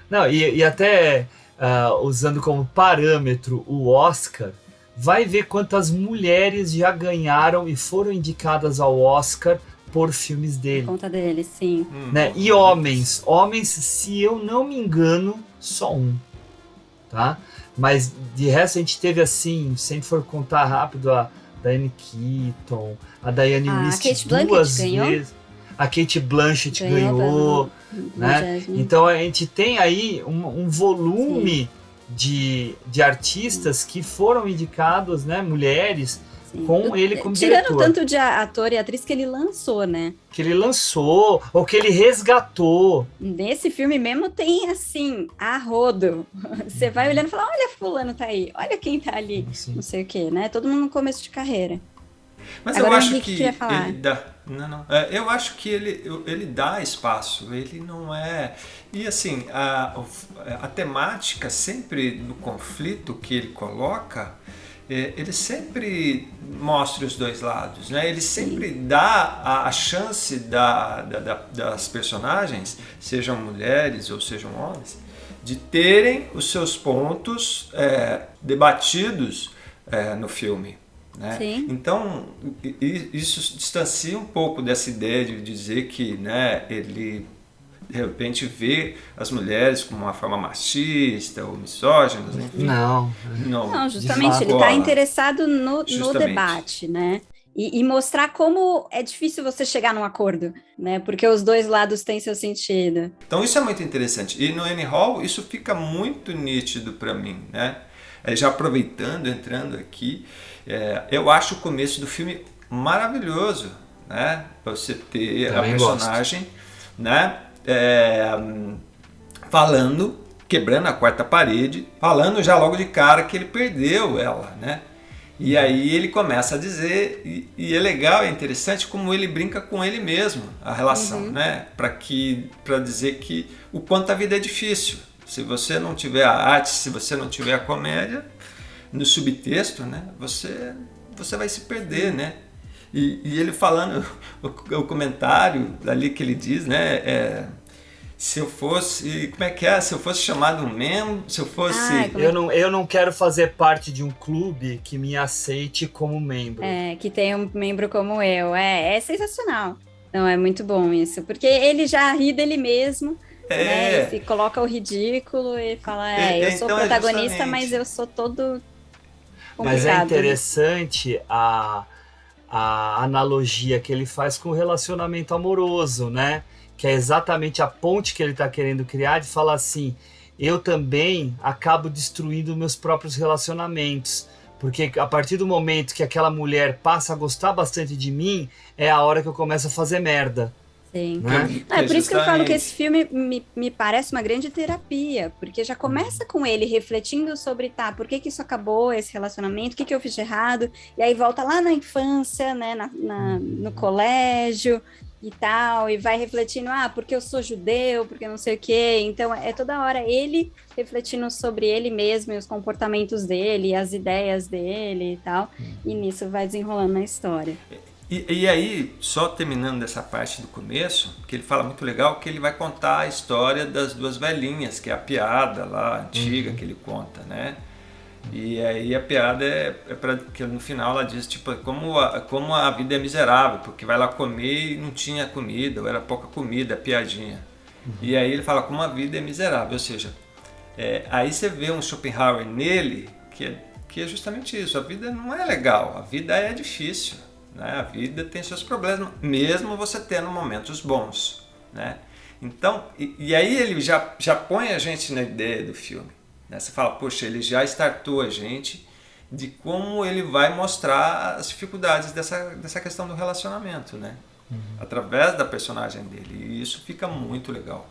Não, e até usando como parâmetro o Oscar, vai ver quantas mulheres já ganharam e foram indicadas ao Oscar por filmes dele. Por conta dele, sim. Né? E homens, se eu não me engano, só um, tá? Mas de resto a gente teve assim, se a gente for contar rápido, a Diane Keaton, a Diane Wiest duas vezes. A Cate Blanchett ganhou, né? Então a gente tem aí um volume de artistas que foram indicados, né? Mulheres, com ele como diretor. Tirando tanto de ator e atriz que ele lançou, né? Que ele lançou, ou que ele resgatou. Nesse filme mesmo tem, assim, a rodo. Você vai olhando e fala, olha fulano tá aí, olha quem tá ali, não sei o quê, né? Todo mundo no começo de carreira. Mas agora, eu acho Henrique, que ele dá... eu acho que ele dá espaço, ele não é... E assim, a temática sempre do conflito que ele coloca, ele sempre mostra os dois lados, né? Ele sempre dá a chance das personagens, sejam mulheres ou sejam homens, de terem os seus pontos debatidos no filme. Né? Então, isso distancia um pouco dessa ideia de dizer que, né, ele de repente vê as mulheres como uma forma machista ou misógina. Enfim. Não, justamente, ele está interessado no debate, né? E mostrar como é difícil você chegar num acordo, né? Porque os dois lados têm seu sentido. Então isso é muito interessante. E no Annie Hall isso fica muito nítido para mim, né? Já aproveitando, entrando aqui, eu acho o começo do filme maravilhoso, né? Para você ter a personagem, né? Falando, quebrando a quarta parede, falando já logo de cara que ele perdeu ela, né? E aí ele começa a dizer, e é legal, é interessante como ele brinca com ele mesmo, a relação, né? Para dizer que o quanto a vida é difícil. Se você não tiver a arte, se você não tiver a comédia, no subtexto, né? Você vai se perder, né? E ele falando, o comentário ali que ele diz, né? Se eu fosse, como é que é? Se eu fosse chamado um membro, se eu fosse... Eu não quero fazer parte de um clube que me aceite como membro. Que tenha um membro como eu. É sensacional. Não, é muito bom isso. Porque ele já ri dele mesmo, né? Ele coloca o ridículo e fala, eu sou o protagonista, mas eu sou todo complicado. Mas é interessante a analogia que ele faz com o relacionamento amoroso, né? Que é exatamente a ponte que ele está querendo criar, de falar assim, eu também acabo destruindo meus próprios relacionamentos, porque a partir do momento que aquela mulher passa a gostar bastante de mim, é a hora que eu começo a fazer merda. Sim. Né? É por isso que eu falo que esse filme me parece uma grande terapia, porque já começa com ele refletindo sobre, por que isso acabou, esse relacionamento, o que eu fiz de errado, e aí volta lá na infância, né, no colégio, e tal, e vai refletindo, porque eu sou judeu, porque não sei o quê. Então, é toda hora ele refletindo sobre ele mesmo, e os comportamentos dele, as ideias dele e tal, e nisso vai desenrolando na história. E aí, só terminando dessa parte do começo, que ele fala muito legal, que ele vai contar a história das duas velhinhas, que é a piada lá, antiga, que ele conta, né? E aí a piada que no final ela diz, tipo, como a vida é miserável, porque vai lá comer e não tinha comida, ou era pouca comida, a piadinha. E aí ele fala como a vida é miserável, ou seja, aí você vê um Schopenhauer nele, que é justamente isso, a vida não é legal, a vida é difícil, né? A vida tem seus problemas, mesmo você tendo momentos bons, né? Então, e aí ele já põe a gente na ideia do filme, né? Você fala, poxa, ele já startou a gente de como ele vai mostrar as dificuldades dessa questão do relacionamento, né? Através da personagem dele, e isso fica muito legal.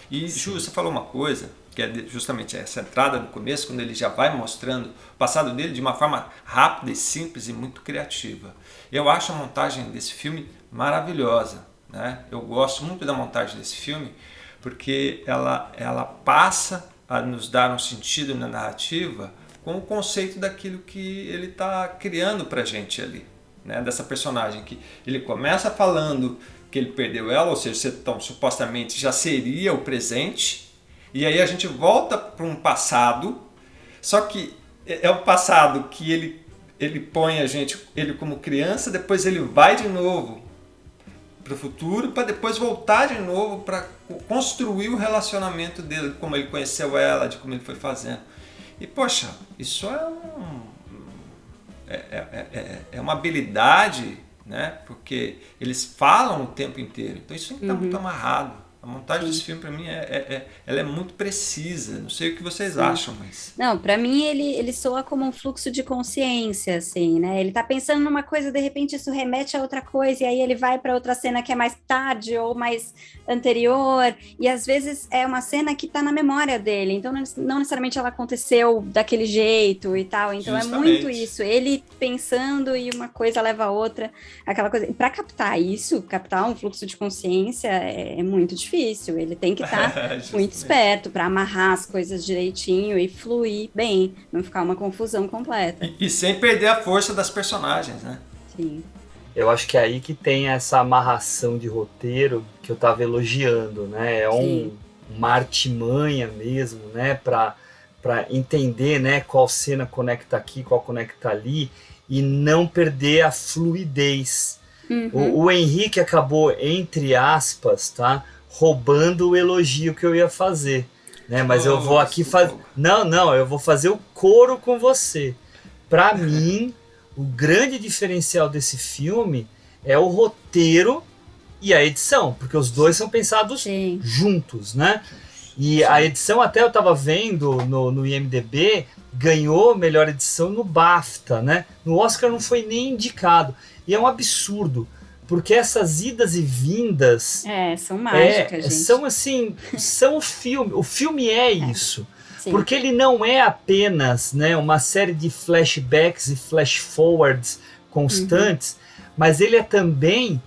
E Ju, você falou uma coisa, que é justamente essa entrada no começo, quando ele já vai mostrando o passado dele de uma forma rápida e simples e muito criativa. Eu acho a montagem desse filme maravilhosa, né? Eu gosto muito da montagem desse filme, porque ela passa a nos dar um sentido na narrativa com o conceito daquilo que ele está criando pra gente ali, né? Dessa personagem que ele começa falando que ele perdeu ela, ou seja, então supostamente já seria o presente, e aí a gente volta para um passado, só que é o passado que ele põe ele como criança, depois ele vai de novo para o futuro, para depois voltar de novo para construir o relacionamento dele, como ele conheceu ela, de como ele foi fazendo. E poxa, isso é uma habilidade, né? Porque eles falam o tempo inteiro, então isso tem que estar muito amarrado. A montagem desse filme, para mim, ela é muito precisa. Não sei o que vocês acham, mas... Não, para mim, ele soa como um fluxo de consciência, assim, né? Ele tá pensando numa coisa, de repente isso remete a outra coisa, e aí ele vai para outra cena que é mais tarde ou mais anterior, e às vezes é uma cena que tá na memória dele, então não necessariamente ela aconteceu daquele jeito e tal, então justamente. É muito isso, ele pensando e uma coisa leva a outra, aquela coisa. Para captar um fluxo de consciência é muito difícil, ele tem que estar muito esperto para amarrar as coisas direitinho e fluir bem, não ficar uma confusão completa. E sem perder a força das personagens, né? Sim. Eu acho que é aí que tem essa amarração de roteiro que eu tava elogiando, né? É uma artimanha mesmo, né? Para entender, né? Qual cena conecta aqui, qual conecta ali, e não perder a fluidez. O Henrique acabou, entre aspas, tá? Roubando o elogio que eu ia fazer, né? Mas eu vou aqui fazer... Não, eu vou fazer o coro com você. Para mim, o grande diferencial desse filme é o roteiro e a edição, porque os dois são pensados juntos, né? E a edição, até eu estava vendo no IMDb, ganhou melhor edição no BAFTA, né? No Oscar não foi nem indicado. E é um absurdo, porque essas idas e vindas... são mágicas, gente. São assim, são o filme. O filme é isso. Sim. Porque ele não é apenas, né, uma série de flashbacks e flash forwards constantes, mas ele é também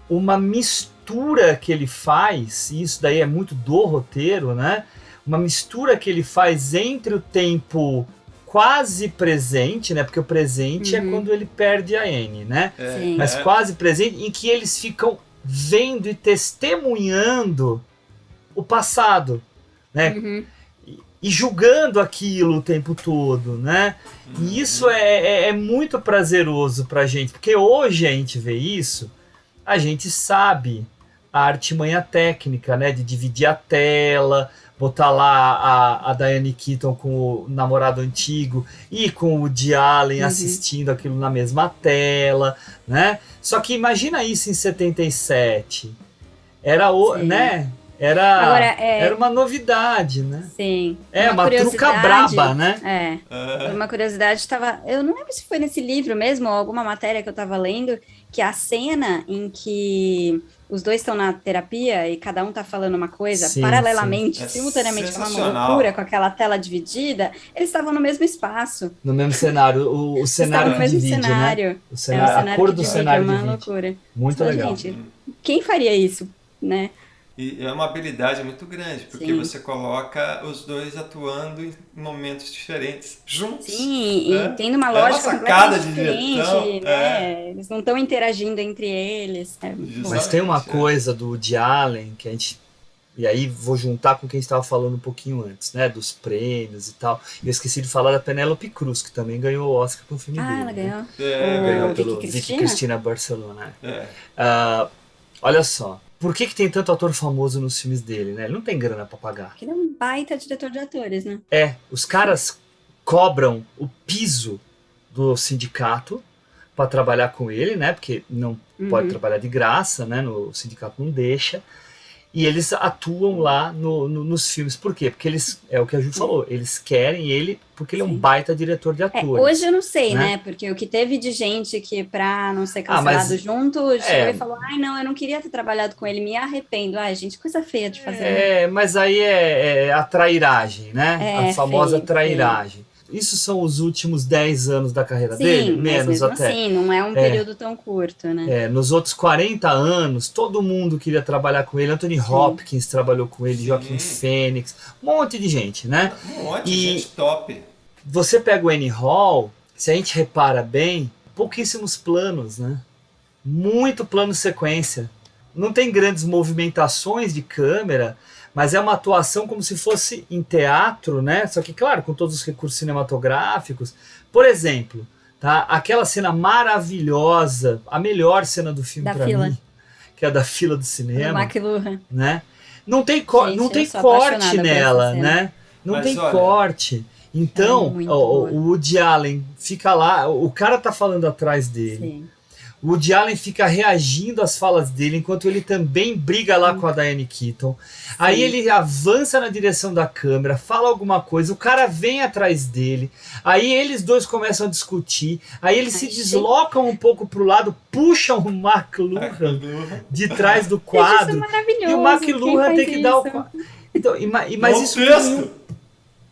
uma mistura que ele faz, e isso daí é muito do roteiro, né? Uma mistura que ele faz entre o tempo quase presente, né? Porque o presente é quando ele perde a Anne, né? Mas quase presente, em que eles ficam vendo e testemunhando o passado, né? E julgando aquilo o tempo todo, né? E isso é muito prazeroso pra gente, porque hoje a gente vê isso, a gente sabe a artimanha técnica, né? De dividir a tela, botar lá a Diane Keaton com o namorado antigo e com o Woody Allen assistindo aquilo na mesma tela, né? Só que imagina isso em 77. Era né? Era uma novidade, né? Sim. Uma truca braba, né? Uma curiosidade, eu não lembro se foi nesse livro mesmo, ou alguma matéria que eu estava lendo, que a cena em que os dois estão na terapia e cada um tá falando uma coisa paralelamente, simultaneamente, é uma loucura, com aquela tela dividida, eles estavam no mesmo espaço. No mesmo cenário, o cenário que divide, cenário. Né? O cenário, a cor do cenário divide. É uma loucura. Muito legal. Gente, quem faria isso, né? E é uma habilidade muito grande, porque você coloca os dois atuando em momentos diferentes, juntos. Sim, e tendo uma lógica completamente diferente, né? Eles não estão interagindo entre eles. Mas tem uma coisa do Woody Allen que a gente E aí vou juntar com quem estava falando um pouquinho antes, né? Dos prêmios e tal. E eu esqueci de falar da Penélope Cruz, que também ganhou o Oscar com o filme dele. Ela ganhou. Ganhou pelo Vicky Vicky Cristina Barcelona. É. Olha só, por que tem tanto ator famoso nos filmes dele, né? Ele não tem grana pra pagar. Ele é um baita diretor de atores, né? Os caras cobram o piso do sindicato para trabalhar com ele, né? Porque não pode trabalhar de graça, né? O sindicato não deixa. E eles atuam lá nos filmes. Por quê? Porque eles, é o que a Ju falou, eles querem ele porque ele é um baita diretor de atores. Hoje eu não sei, né? Porque o que teve de gente que, pra não ser cancelado junto, chegou e falou, não, eu não queria ter trabalhado com ele, me arrependo. Ai, gente, coisa feia de fazer. Mas aí é a trairagem, né? A famosa trairagem. Feio. Isso são os últimos 10 anos da carreira dele? Menos mesmo até. assim, não é um período tão curto, né? Nos outros 40 anos, todo mundo queria trabalhar com ele. Anthony Hopkins trabalhou com ele, Joaquin Phoenix, um monte de gente, né? Um monte de gente top. Você pega o Annie Hall, se a gente repara bem, pouquíssimos planos, né? Muito plano sequência. Não tem grandes movimentações de câmera, mas é uma atuação como se fosse em teatro, né? Só que, claro, com todos os recursos cinematográficos. Por exemplo, tá? Aquela cena maravilhosa, a melhor cena do filme para mim, que é a da fila do cinema. Do McLuhan. Né? Não tem corte nela, né? Não tem corte. Então, o Woody Allen fica lá, o cara tá falando atrás dele. Sim. O Woody Allen fica reagindo às falas dele, enquanto ele também briga lá com a Diane Keaton. Sim. Aí ele avança na direção da câmera, fala alguma coisa, o cara vem atrás dele, aí eles dois começam a discutir, aí eles se deslocam um pouco pro lado, puxam o McLuhan de trás do quadro. Isso é maravilhoso. E o McLuhan tem que dar o quadro. Então, mas isso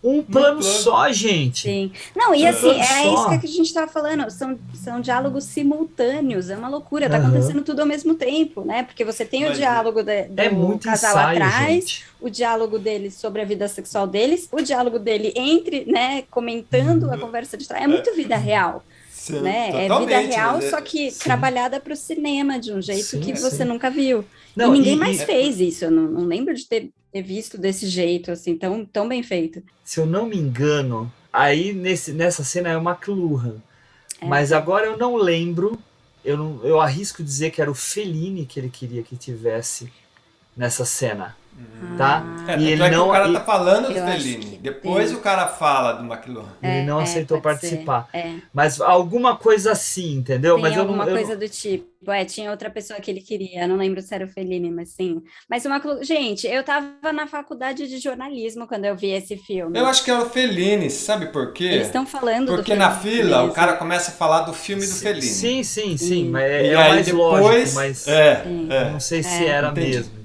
um plano só, gente. Sim. Não, e assim, isso que a gente estava falando, são diálogos simultâneos, é uma loucura, tá acontecendo tudo ao mesmo tempo, né? Porque você tem o diálogo do casal atrás, gente. O diálogo deles sobre a vida sexual deles, o diálogo dele entre, né, comentando a conversa de trás, é muito vida real. Sim, né? É vida real, só que trabalhada para o cinema de um jeito que você nunca viu. Não, e ninguém mais fez isso. Eu não lembro de ter visto desse jeito, assim, tão bem feito. Se eu não me engano, aí nessa cena é o McLuhan. Mas agora eu não lembro, eu arrisco dizer que era o Fellini que ele queria que tivesse nessa cena. Tá? E ele não, o cara tá falando do Fellini. Depois o cara fala do McLuhan. Ele não aceitou participar. Mas alguma coisa assim, entendeu? Tem mas alguma coisa do tipo. Tinha outra pessoa que ele queria. Não lembro se era o Fellini, mas sim. Mas o McLuhan... Gente, eu tava na faculdade de jornalismo quando eu vi esse filme. Eu acho que era o Fellini, sabe por quê? Eles estão falando do Porque na fila o cara começa a falar do filme do Fellini. Sim. Mas é mais depois, lógico, mas não sei se era mesmo.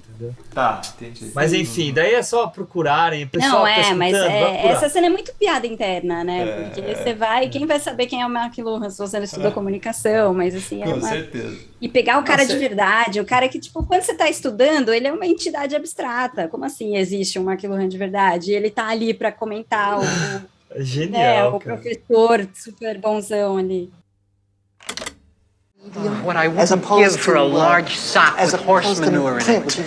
Tá, entendi. Mas enfim, daí é só procurarem. Pessoal, mas essa cena é muito piada interna, né? Porque você vai, quem vai saber quem é o McLuhan se você não estudou comunicação, mas assim... Com certeza. E pegar o cara de verdade, o cara que, tipo, quando você tá estudando, ele é uma entidade abstrata. Como assim existe um McLuhan de verdade? E ele tá ali para comentar Genial, o professor super bonzão ali. What I wouldn't give for a large sock with horse manure in it.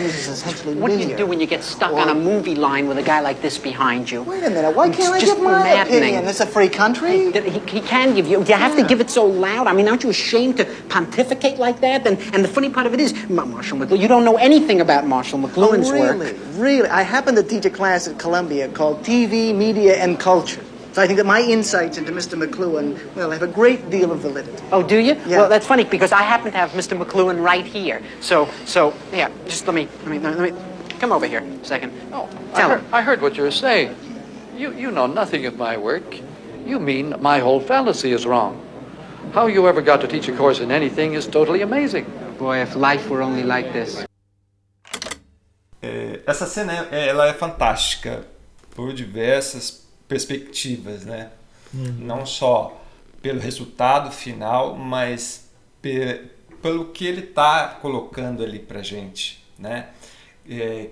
What do you do when you get stuck on a movie line with a guy like this behind you? Wait a minute, why can't I give my opinion? It's a free country. He can give you. You have to give it so loud. I mean, aren't you ashamed to pontificate like that? And the funny part of it is, Marshall McLuhan, you don't know anything about Marshall McLuhan's work. Really? I happen to teach a class at Columbia called TV, Media, and Culture. So I think that my insights into Mr. McLuhan, well, have a great deal of validity. Oh, do you? Yeah. Well, that's funny because I happen to have Mr. McLuhan right here. So yeah, just let me come over here a second. Oh, Tell him. I heard what you were saying. You know nothing of my work. You mean my whole fallacy is wrong. How you ever got to teach a course in anything is totally amazing. Boy, if life were only like this. Essa cena ela é fantástica por diversas perspectivas, né? Não só pelo resultado final, mas pelo que ele está colocando ali pra gente, né?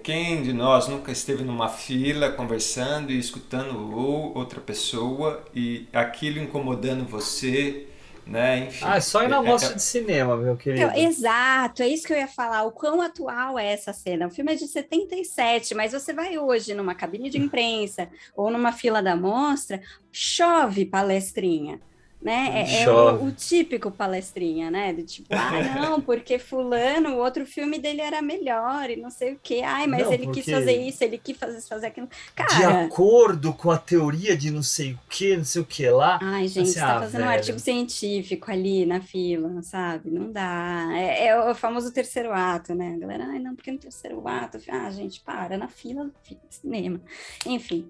Quem de nós nunca esteve numa fila conversando e escutando outra pessoa e aquilo incomodando você né? Enfim. Ah, é só ir na mostra de cinema, meu querido. Então, exato, é isso que eu ia falar. O quão atual é essa cena? O filme é de 77, mas você vai hoje numa cabine de imprensa ou numa fila da mostra, chove palestrinha. Né? É o típico palestrinha, né? Do tipo, não, porque fulano, o outro filme dele era melhor e não sei o quê. Ai, mas não, ele quis fazer isso, ele quis fazer aquilo. Cara, de acordo com a teoria de não sei o que, não sei o que lá. Ai, gente, você tá fazendo um artigo científico ali na fila, sabe? Não dá. É o famoso terceiro ato, né? A galera, ai, não, porque no terceiro ato, gente, para, na fila do cinema. Enfim,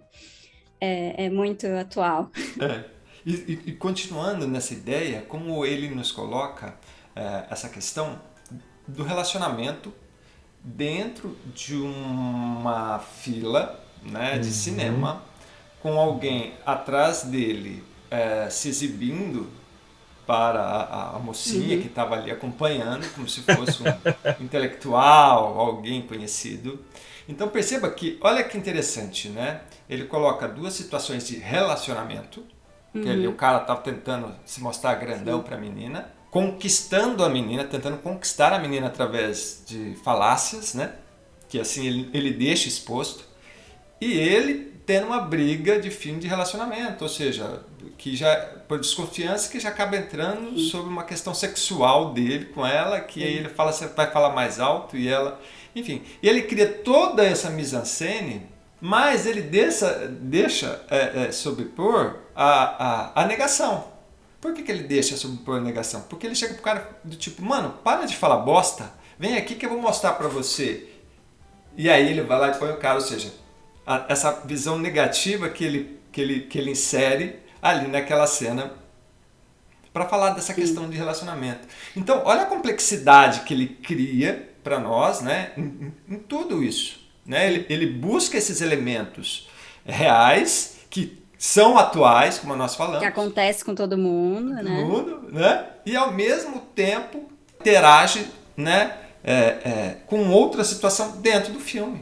é muito atual. E continuando nessa ideia, como ele nos coloca essa questão do relacionamento dentro de uma fila, né, de cinema, com alguém atrás dele se exibindo para a mocinha que estava ali acompanhando, como se fosse um intelectual, alguém conhecido. Então perceba que, olha que interessante, né? Ele coloca duas situações de relacionamento, que ali o cara estava tentando se mostrar grandão para a menina, conquistando a menina, tentando conquistar a menina através de falácias, né? Que assim ele deixa exposto, e ele tendo uma briga de fim de relacionamento, ou seja, que já por desconfiança que já acaba entrando sobre uma questão sexual dele com ela, que aí ele fala, você vai falar mais alto, e ela, enfim, e ele cria toda essa mise-en-scène, mas ele deixa sobrepor a negação. Por que ele deixa sobrepor a negação? Porque ele chega pro cara do tipo, mano, para de falar bosta, vem aqui que eu vou mostrar pra você. E aí ele vai lá e põe o cara, ou seja, essa visão negativa que ele insere ali naquela cena para falar dessa questão de relacionamento. Então, olha a complexidade que ele cria para nós, né, em tudo isso. Né? Ele busca esses elementos reais que são atuais, como nós falamos. Que acontece com todo mundo, né? E ao mesmo tempo interage, né, com outra situação dentro do filme.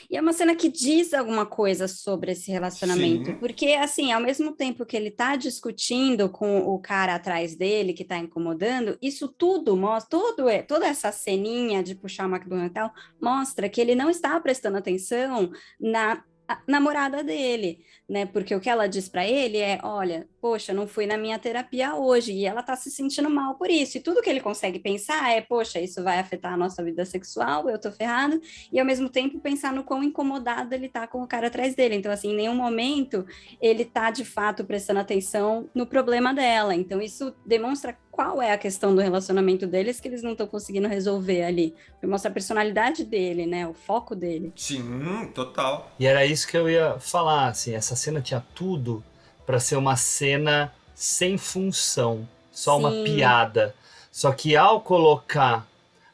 E é uma cena que diz alguma coisa sobre esse relacionamento, Sim. porque, assim, ao mesmo tempo que ele tá discutindo com o cara atrás dele, que tá incomodando, isso tudo mostra, toda essa ceninha de puxar o McDonald's e tal, mostra que ele não está prestando atenção na namorada dele, né? Porque o que ela diz para ele é, olha, poxa, não fui na minha terapia hoje, e ela tá se sentindo mal por isso, e tudo que ele consegue pensar é, poxa, isso vai afetar a nossa vida sexual, eu tô ferrado, e ao mesmo tempo pensar no quão incomodado ele tá com o cara atrás dele. Então, assim, em nenhum momento ele tá, de fato, prestando atenção no problema dela. Então, isso demonstra qual é a questão do relacionamento deles que eles não estão conseguindo resolver ali. Mostra a personalidade dele, né? O foco dele. Sim, total. E era isso que eu ia falar, assim, essa cena tinha tudo para ser uma cena sem função, só uma piada. Só que ao colocar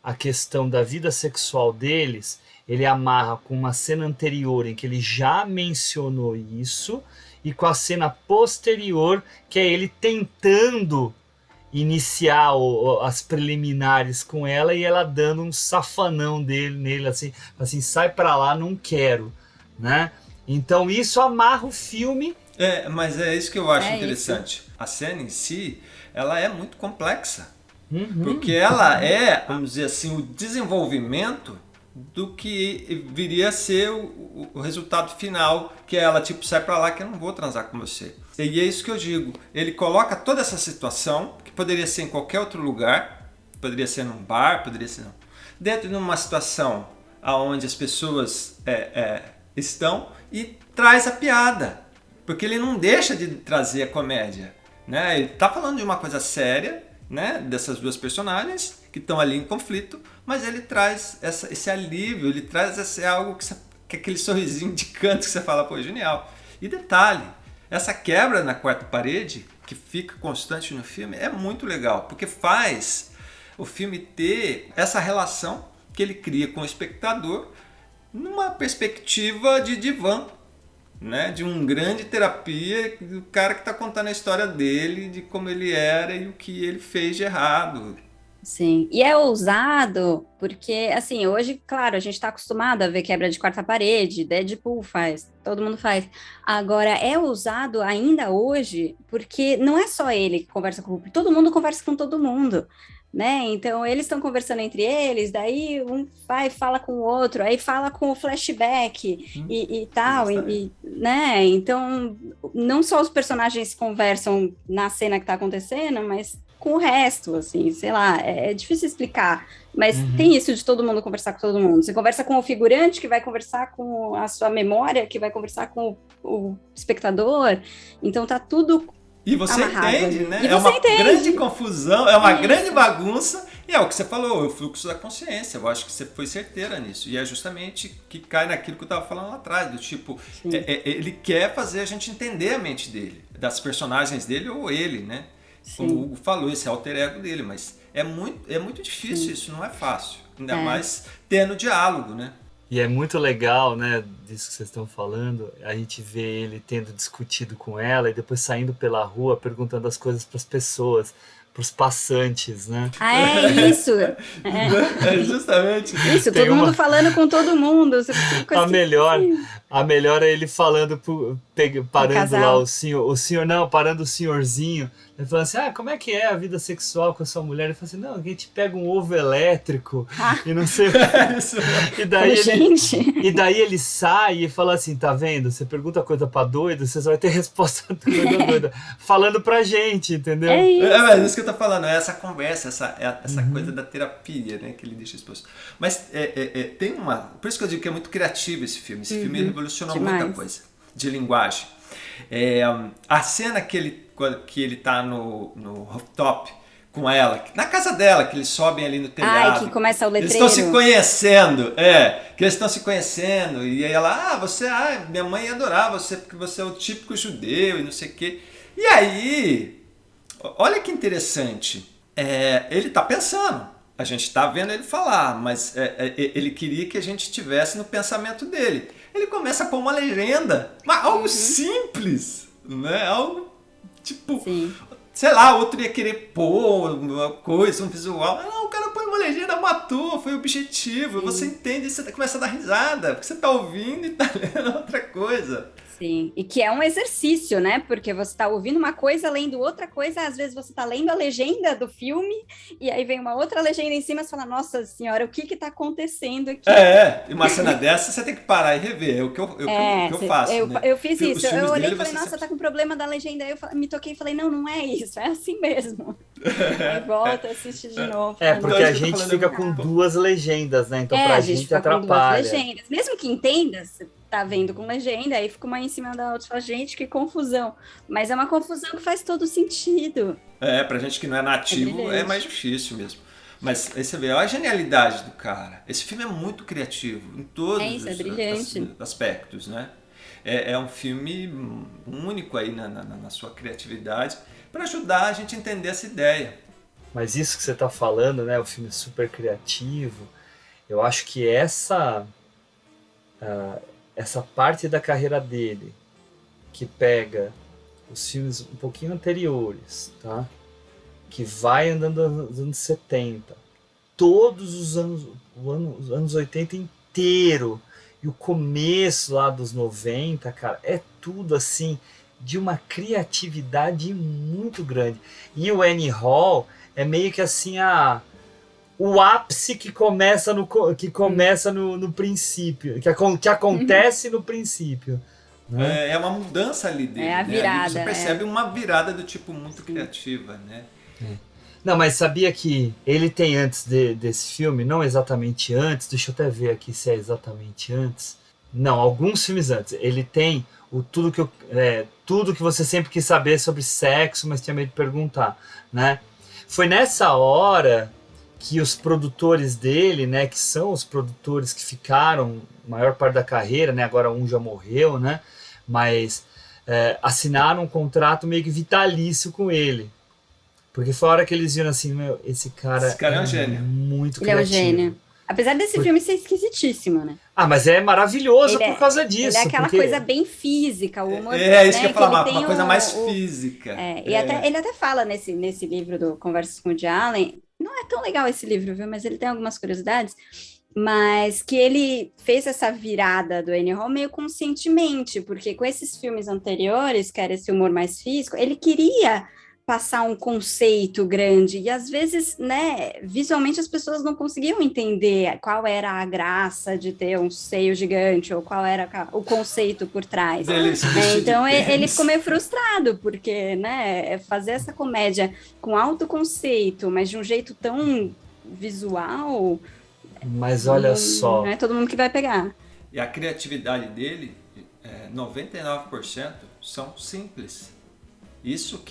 a questão da vida sexual deles, ele amarra com uma cena anterior em que ele já mencionou isso, e com a cena posterior, que é ele tentando iniciar as preliminares com ela e ela dando um safanão nele assim, sai pra lá, não quero, né? Então isso amarra o filme. Mas é isso que eu acho interessante. Isso. A cena em si, ela é muito complexa, porque ela é, vamos dizer assim, o desenvolvimento do que viria a ser o resultado final, que é ela tipo, sai pra lá que eu não vou transar com você. E é isso que eu digo, ele coloca toda essa situação, que poderia ser em qualquer outro lugar, poderia ser num bar, poderia ser dentro de uma situação onde as pessoas estão, e traz a piada, porque ele não deixa de trazer a comédia, né? Ele está falando de uma coisa séria, né? Dessas duas personagens que estão ali em conflito, mas ele traz esse alívio, ele traz algo que aquele sorrisinho de canto que você fala, pô, genial. E detalhe, essa quebra na quarta parede, que fica constante no filme, é muito legal, porque faz o filme ter essa relação que ele cria com o espectador numa perspectiva de divã, né? De um grande terapia, do cara que está contando a história dele, de como ele era e o que ele fez de errado. Sim, e é ousado porque, assim, hoje, claro, a gente tá acostumado a ver quebra de quarta parede, Deadpool faz, todo mundo faz. Agora, é ousado ainda hoje porque não é só ele que conversa com o público, todo mundo conversa com todo mundo, né? Então, eles estão conversando entre eles, daí um vai fala com o outro, aí fala com o flashback e tal, né? Então, não só os personagens conversam na cena que tá acontecendo, mas com o resto, assim, sei lá, é difícil explicar, mas tem isso de todo mundo conversar com todo mundo. Você conversa com o figurante, que vai conversar com a sua memória, que vai conversar com o espectador, então tá tudo e você amarrado, entende, né? E é uma entende. grande confusão, é uma grande bagunça, e é o que você falou, o fluxo da consciência. Eu acho que você foi certeira nisso. E é justamente que cai naquilo que eu estava falando lá atrás, do tipo, ele quer fazer a gente entender a mente dele, das personagens dele ou ele, né? Como o Hugo falou, esse é o alter ego dele, mas é muito difícil, isso não é fácil. Ainda mais tendo diálogo, né? E é muito legal, né, disso que vocês estão falando, a gente vê ele tendo discutido com ela e depois saindo pela rua perguntando as coisas para as pessoas, para os passantes, né? Ah, é isso! É justamente isso, todo mundo falando com todo mundo. A melhor é ele falando, parando lá o senhor não, parando o senhorzinho, ele falando assim, como é que é a vida sexual com a sua mulher? Ele fala assim, não, a gente pega um ovo elétrico e não sei o que. E daí ele sai e fala assim, tá vendo? Você pergunta coisa pra doido, você só vai ter resposta de coisa doida. Falando pra gente, entendeu? É isso que eu tô falando, é essa conversa, essa coisa da terapia, né, que ele deixa exposto. Mas tem uma... Por isso que eu digo que é muito criativo esse filme. Esse filme revolucionou muita coisa de linguagem. A cena que ele tá no rooftop com ela, na casa dela, que eles sobem ali no telhado. Que começa o letreiro. Eles estão se conhecendo, que eles estão se conhecendo, e aí ela, minha mãe ia adorar você, porque você é o típico judeu e não sei o quê. E aí, olha que interessante, ele tá pensando, a gente tá vendo ele falar, mas ele queria que a gente estivesse no pensamento dele. Ele começa a pôr uma legenda, mas algo simples, né? Algo tipo... Sim. Sei lá, outro ia querer pôr uma coisa, um visual. Não, o cara põe uma legenda, matou, foi o objetivo. Sim. Você entende e você começa a dar risada, porque você tá ouvindo e tá lendo outra coisa. Sim, e que é um exercício, né? Porque você tá ouvindo uma coisa, lendo outra coisa, às vezes você tá lendo a legenda do filme, e aí vem uma outra legenda em cima e você fala, nossa senhora, o que tá acontecendo aqui? E uma cena dessa você tem que parar e rever, é o que eu faço. Eu fiz isso, eu olhei e falei, nossa, tá com problema da legenda, aí eu me toquei e falei, não é isso, é assim mesmo. Aí volta, assiste de novo. Porque a gente fica com duas legendas, né? Então pra gente atrapalha. Duas legendas. Mesmo que entenda, você tá vendo com legenda, aí fica uma em cima da outra, gente, que confusão. Mas é uma confusão que faz todo sentido. Pra gente que não é nativo, é mais difícil mesmo. Mas aí você vê, olha a genialidade do cara. Esse filme é muito criativo em todos os aspectos, né? É um filme único aí na sua criatividade para ajudar a gente a entender essa ideia. Mas isso que você tá falando, né? O filme é super criativo. Eu acho que essa parte da carreira dele, que pega os filmes um pouquinho anteriores, tá? Que vai andando nos anos 70, todos os anos 80 inteiro, e o começo lá dos 90, cara, é tudo assim, de uma criatividade muito grande. E o Annie Hall é meio que assim o ápice que começa no princípio, que acontece no princípio. Né? É uma mudança ali dele. É a virada. Você percebe uma virada do tipo muito criativa, né? Não, mas sabia que ele tem antes desse filme, não exatamente antes, deixa eu até ver aqui se é exatamente antes. Não, alguns filmes antes. Ele tem tudo que você sempre quis saber sobre sexo, mas tinha medo de perguntar, né? Foi nessa hora que os produtores dele, né, que são os produtores que ficaram a maior parte da carreira, né, agora um já morreu, né, mas assinaram um contrato meio que vitalício com ele. Porque foi a hora que eles viram assim, esse cara é um gênio. Muito criativo. Ele é um gênio. Apesar desse filme ser esquisitíssimo, né? Mas é maravilhoso por causa disso. Ele é aquela coisa bem física, o humor. Isso que eu ia falar, uma coisa mais física. E ele até fala nesse livro do Conversas com o Woody Allen, não é tão legal esse livro, viu? Mas ele tem algumas curiosidades. Mas que ele fez essa virada do Annie Hall meio conscientemente, porque com esses filmes anteriores, que era esse humor mais físico, ele queria passar um conceito grande, e às vezes, né, visualmente as pessoas não conseguiam entender qual era a graça de ter um seio gigante, ou qual era o conceito por trás. Então ele ficou meio frustrado, porque, né, fazer essa comédia com alto conceito, mas de um jeito tão visual... Mas olha só... Não é todo mundo que vai pegar. E a criatividade dele, 99% são simples. Isso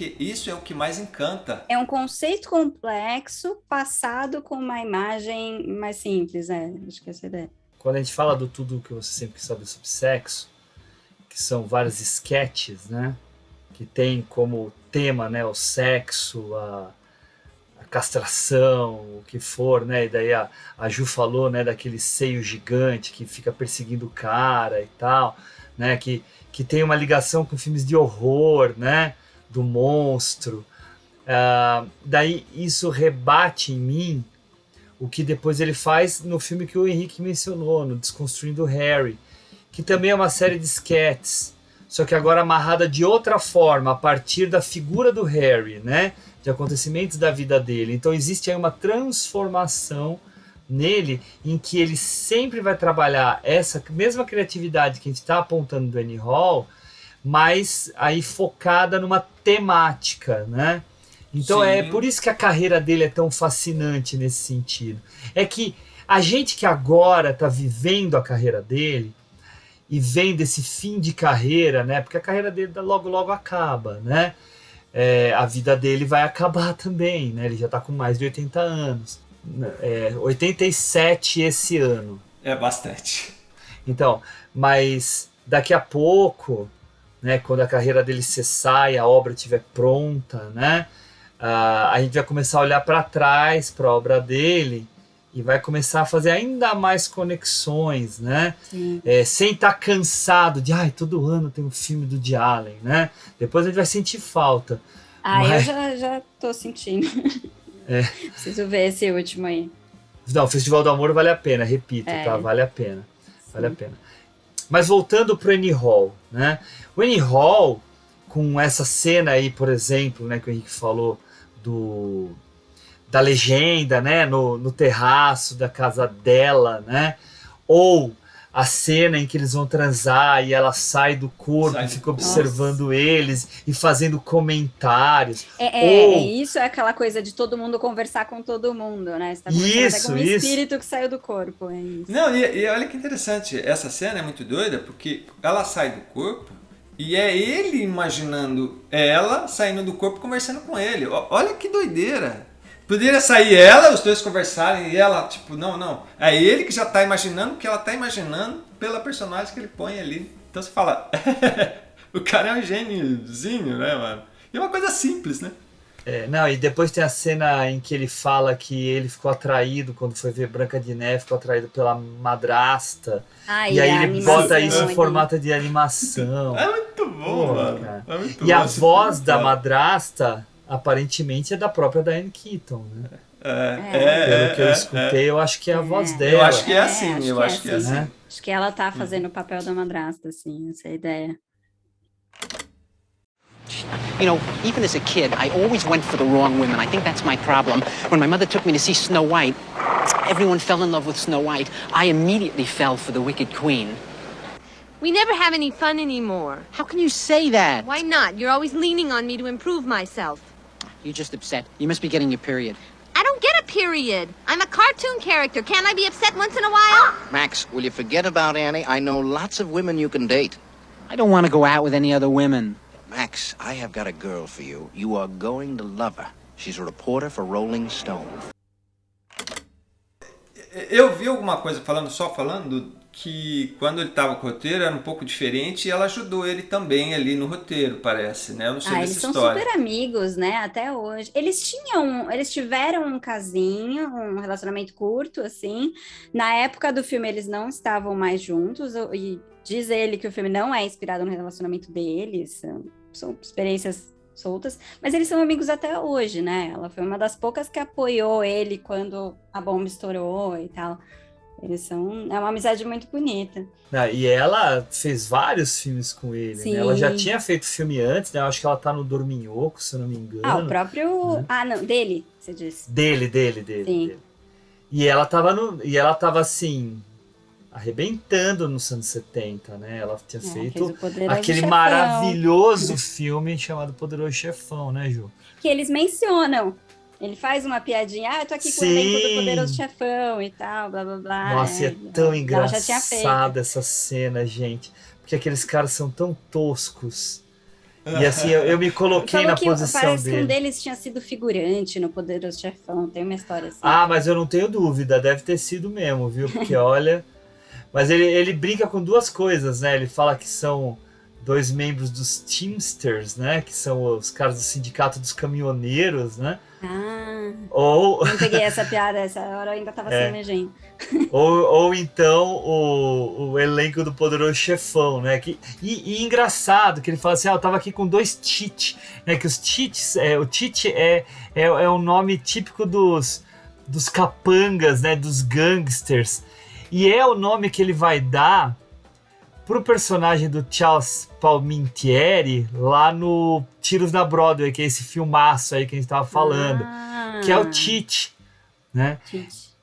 é o que mais encanta. É um conceito complexo passado com uma imagem mais simples, acho que essa é a ideia. Quando a gente fala do tudo que você sempre quis saber sobre sexo, que são vários sketches, né? Que tem como tema, né, o sexo, a castração, o que for, né? E daí a Ju falou, né, daquele seio gigante que fica perseguindo o cara e tal, né? Que tem uma ligação com filmes de horror, né? Do monstro. Daí isso rebate em mim o que depois ele faz no filme que o Henrique mencionou, no Desconstruindo Harry, que também é uma série de sketches, só que agora amarrada de outra forma, a partir da figura do Harry, né? De acontecimentos da vida dele. Então existe aí uma transformação nele, em que ele sempre vai trabalhar essa mesma criatividade que a gente está apontando do Annie Hall, mas aí focada numa temática, né? Então Sim. É por isso que a carreira dele é tão fascinante nesse sentido. É que a gente que agora está vivendo a carreira dele e vendo esse fim de carreira, né? Porque a carreira dele logo logo acaba, né? A vida dele vai acabar também, né? Ele já está com mais de 80 anos. 87 esse ano. É bastante. Então, mas daqui a pouco, né, quando a carreira dele cessar e a obra estiver pronta, né, a gente vai começar a olhar para trás para a obra dele e vai começar a fazer ainda mais conexões, né? Sem estar cansado de todo ano tem um filme do Woody Allen, né? Depois a gente vai sentir falta. Mas... eu já tô sentindo. Preciso ver esse último aí. Não, o Festival do Amor vale a pena, repito, tá? Vale a pena. Vale a pena. Mas voltando pro Annie Hall, né? O Annie Hall, com essa cena aí, por exemplo, né, que o Henrique falou da legenda, né, no terraço da casa dela, né? Ou a cena em que eles vão transar e ela sai do corpo e fica observando eles e fazendo comentários. Isso é aquela coisa de todo mundo conversar com todo mundo, né? Você tá isso, com um espírito que saiu do corpo. É isso. Não, e olha que interessante, essa cena é muito doida, porque ela sai do corpo e é ele imaginando ela saindo do corpo conversando com ele. Olha que doideira. Poderia sair ela, os dois conversarem e ela, tipo, não. É ele que já tá imaginando o que ela tá imaginando pela personagem que ele põe ali. Então você fala, o cara é um gêniozinho, né, mano? E é uma coisa simples, né? Não, e depois tem a cena em que ele fala que ele ficou atraído quando foi ver Branca de Neve, ficou atraído pela madrasta. E aí ele bota isso em formato de animação. É muito bom, mano. É muito bom. A voz da madrasta aparentemente é da própria Diane Keaton, né? Pelo que eu escutei, eu acho que é a voz dela. Eu acho que é assim, acho que é assim. Acho que ela tá fazendo o papel da madrasta, assim, essa é a ideia. You know, even as a kid, I always went for the wrong women. I think that's my problem. When my mother took me to see Snow White, everyone fell in love with Snow White. I immediately fell for the Wicked Queen. We never have any fun anymore. How can you say that? Why not? You're always leaning on me to improve myself. You're just upset. You must be getting your period. I don't get a period. I'm a cartoon character. Can't I be upset once in a while? Max, will you forget about Annie? I know lots of women you can date. I don't want to go out with any other women. Max, I have got a girl for you. You are going to love her. She's a reporter for Rolling Stone. Eu vi alguma coisa falando que quando ele estava com o roteiro era um pouco diferente e ela ajudou ele também ali no roteiro, parece, né? Eu não sei dessa eles são história. super amigos, né? Até hoje. Eles tiveram um casinho, um relacionamento curto, assim. Na época do filme eles não estavam mais juntos e diz ele que o filme não é inspirado no relacionamento deles. São experiências soltas, mas eles são amigos até hoje, né? Ela foi uma das poucas que apoiou ele quando a bomba estourou e tal. É uma amizade muito bonita. E ela fez vários filmes com ele, né? Ela já tinha feito filme antes, né? Eu acho que ela tá no Dorminhoco, se eu não me engano. O próprio... Né? Não, dele, você disse. Dele. Sim. Dele. E ela tava assim, arrebentando nos anos 70, né? Ela tinha feito aquele Chefão. maravilhoso filme chamado Poderoso Chefão, né, Ju? Que eles mencionam. Ele faz uma piadinha, eu tô aqui com o elenco do Poderoso Chefão e tal, blá, blá, blá. Nossa, é tão já tinha feito. engraçada essa cena, gente. Porque aqueles caras são tão toscos. E assim, eu me coloquei na posição parece dele. Que um deles tinha sido figurante no Poderoso Chefão, tem uma história assim. Mas eu não tenho dúvida, deve ter sido mesmo, viu? Porque olha... Mas ele brinca com duas coisas, né? Ele fala que são 2 membros dos Teamsters, né? Que são os caras do Sindicato dos Caminhoneiros, né? Não peguei essa piada, essa hora eu ainda tava sem legenda. Ou então o elenco do Poderoso Chefão, né? E engraçado que ele fala assim, eu tava aqui com 2 Tite, né? Que os Tites, o Tite é o nome típico dos capangas, né? Dos gangsters. E é o nome que ele vai dar pro personagem do Charles Palminteri lá no Tiros na Broadway, que é esse filmaço aí que a gente tava falando, que é o Tite, né?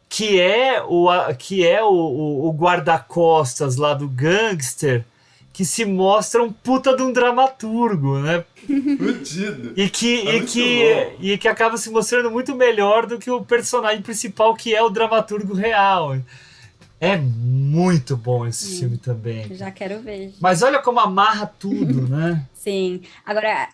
Que é o guarda-costas lá do gangster, que se mostra um puta de um dramaturgo, né? Fudido. E que acaba se mostrando muito melhor do que o personagem principal, que é o dramaturgo real. É muito bom esse filme também. Já quero ver. Mas olha como amarra tudo, né? Sim. Agora,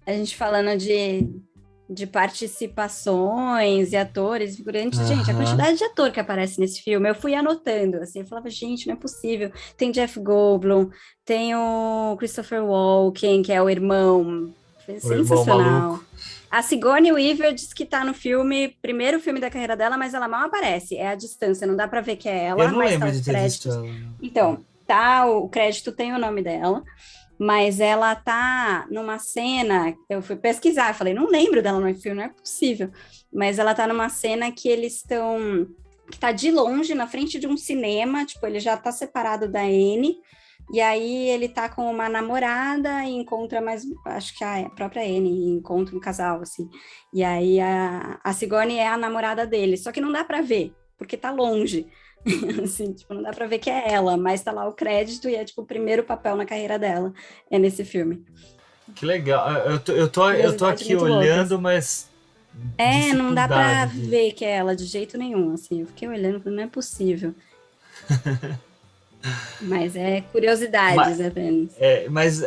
a gente falando de participações e atores, figurantes, gente, a quantidade de ator que aparece nesse filme, eu fui anotando, assim, eu falava, gente, não é possível. Tem Jeff Goldblum, tem o Christopher Walken, que é o irmão, sensacional. A Sigourney Weaver diz que tá no filme, primeiro filme da carreira dela, mas ela mal aparece. É a distância, não dá pra ver que é ela. Eu não lembro de ter visto ela. Então, o crédito tem o nome dela, mas ela tá numa cena, eu fui pesquisar, eu falei, não lembro dela no filme, não é possível. Mas ela tá numa cena que eles estão, que tá de longe, na frente de um cinema, tipo, ele já tá separado da Anne, e aí ele tá com uma namorada e encontra mais, acho que a própria Anne, encontra um casal, assim. E aí a Sigourney é a namorada dele, só que não dá pra ver, porque tá longe. Assim, tipo, não dá pra ver que é ela, mas tá lá o crédito e é tipo o primeiro papel na carreira dela, é nesse filme. Que legal. Eu tô aqui olhando, mas... não dá pra ver que é ela de jeito nenhum, assim. Eu fiquei olhando, não é possível. Mas é curiosidades apenas. Mas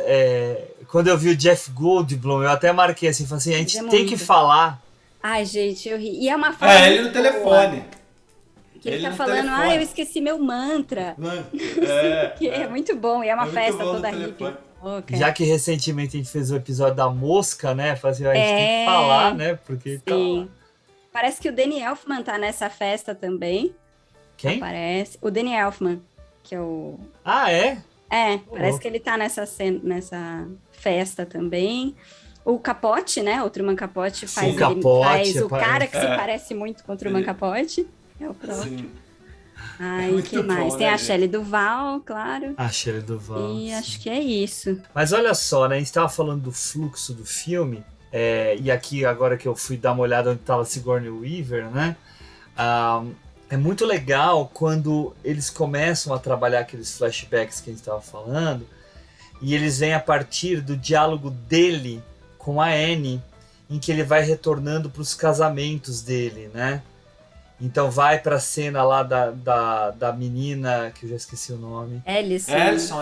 quando eu vi o Jeff Goldblum, eu até marquei assim, falei assim, a gente tem que falar. Ai, gente, eu ri. E é uma frase ele no telefone. Que ele tá falando, eu esqueci meu mantra. Que é muito bom, e é uma festa toda hippie. Okay. Já que recentemente a gente fez o episódio da mosca, né? A gente tem que falar, né? Porque sim. Parece que o Danny Elfman tá nessa festa também. Quem? Parece. O Danny Elfman, que é o... Parece que ele tá nessa festa também. O Capote, né? O Truman Capote faz o cara que se parece muito com o Truman Capote. É o próprio. Ai, que mais? Tem a Shelley Duvall, claro. A Shelley Duvall. E acho que é isso. Mas olha só, né? A gente tava falando do fluxo do filme. E aqui, agora que eu fui dar uma olhada onde tava Sigourney Weaver, né? É muito legal quando eles começam a trabalhar aqueles flashbacks que a gente tava falando. E eles vêm a partir do diálogo dele com a Anne, em que ele vai retornando para os casamentos dele, né? Então vai pra cena lá da menina, que eu já esqueci o nome. Ellison.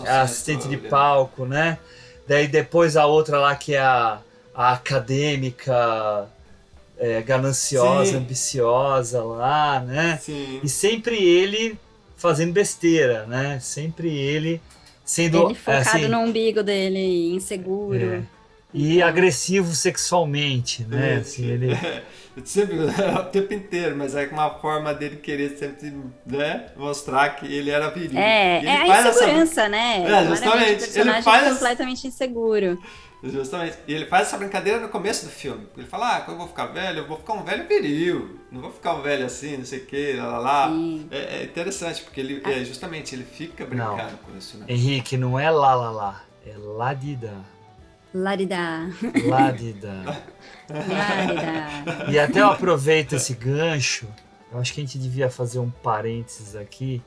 A assistente de palco, né? Daí depois a outra lá que é a acadêmica gananciosa, ambiciosa lá, né? Sim. E sempre ele fazendo besteira, né? Sempre ele sendo... Ele focado no umbigo dele, inseguro. E agressivo sexualmente, né? Assim, ele... Sempre, o tempo inteiro, mas é uma forma dele querer sempre, né, mostrar que ele era viril. É a insegurança, né? Justamente. O personagem completamente inseguro. Justamente. E ele faz essa brincadeira no começo do filme. Ele fala, quando eu vou ficar velho, eu vou ficar um velho viril. Não vou ficar um velho assim, não sei o que, lá. É interessante, porque ele justamente ele fica brincando com isso, né? Henrique, não é lá. É ladida. Ladida. E até eu aproveito esse gancho, eu acho que a gente devia fazer um parênteses aqui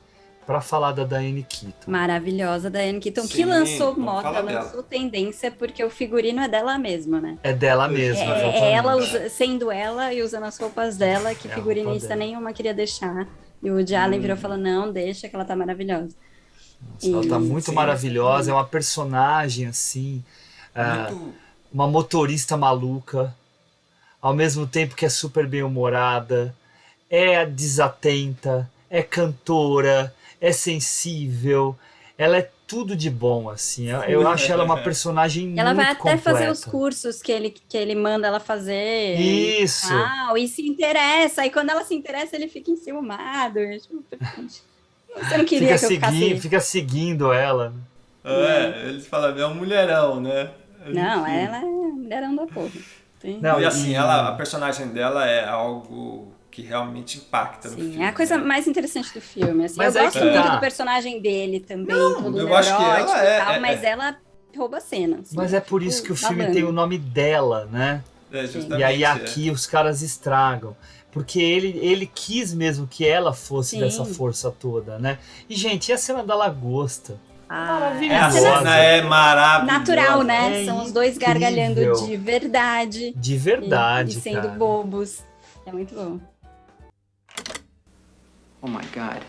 para falar da Diane Keaton. Maravilhosa Diane Keaton, que lançou moda, lançou tendência, porque o figurino é dela mesma, né? É dela mesma, exatamente. Ela, sendo ela e usando as roupas dela, que figurinista nenhuma queria deixar. E o Woody Allen virou e falou, não, deixa que ela tá maravilhosa. Ela tá muito maravilhosa, é uma personagem assim... uma motorista maluca, ao mesmo tempo que é super bem-humorada, é desatenta, é cantora, é sensível, ela é tudo de bom, assim. Eu acho ela uma personagem ela muito vai até completa. fazer os cursos que ele manda ela fazer. Isso! E se interessa, aí quando ela se interessa, ele fica enciumado. Você não queria que eu ficasse... Fica seguindo ela. Eles falam, é um mulherão, né? Não, ela é mulherão da porra. Não, e assim, a personagem dela é algo que realmente impacta no filme. É a coisa mais interessante do filme. Assim. Mas eu gosto muito do personagem dele também, todo eu acho que ela e tal, mas ela rouba a cena. Assim, mas é por isso que o filme tem o nome dela, né? Justamente, e aí aqui os caras estragam. Porque ele quis mesmo que ela fosse dessa força toda, né? E, gente, e a cena da lagosta? Maravilhosa. A cena é maravilhosa. Natural, né? São os dois gargalhando de verdade. De verdade, e sendo bobos. É muito bom. Oh my God,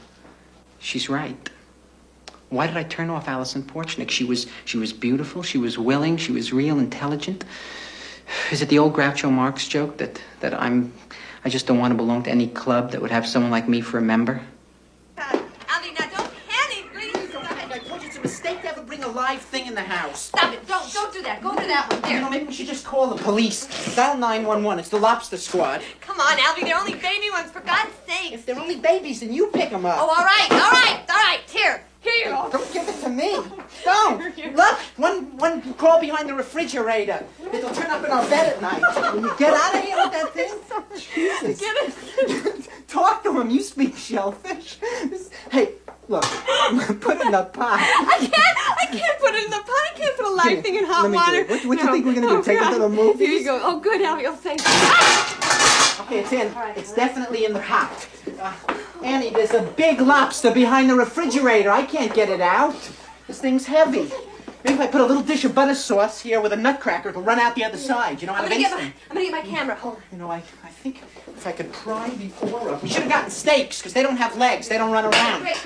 she's right. Why did I turn off Alison Porchnick? She was beautiful, she was willing, she was real intelligent. Is it the old Groucho Marx joke that I just don't want to belong to any club that would have someone like me for a member? Allie, now don't panic, please. I told you it's a mistake to ever bring a live thing in the house. Stop it. Don't do that. Go to that one. There. Maybe we should just call the police. Dial 911. It's the Lobster Squad. Come on, Alvy. They're only baby ones, for God's sake. If they're only babies, then you pick them up. Oh, all right. Here you go. Don't give it to me. Don't. Look, one crawl behind the refrigerator. It'll turn up in our bed at night. Will you get out of here with that thing? Jesus. Get it. Talk to him. You speak shellfish. Hey, look, put it in the pot. I can't put it in the pot. I can't put a live thing in hot water. What do you think we're going to do? Take it to the movies? Here you go. Oh, good, Alvy. Oh, thank you. Okay, it's in. It's definitely in the pot. Annie, there's a big lobster behind the refrigerator. I can't get it out. This thing's heavy. Maybe if I put a little dish of butter sauce here with a nutcracker, it'll run out the other side. You know, I'm gonna get my camera. Hold on. You know, I think if I could pry the oar up. We should have gotten steaks, because they don't have legs. They don't run around. Great.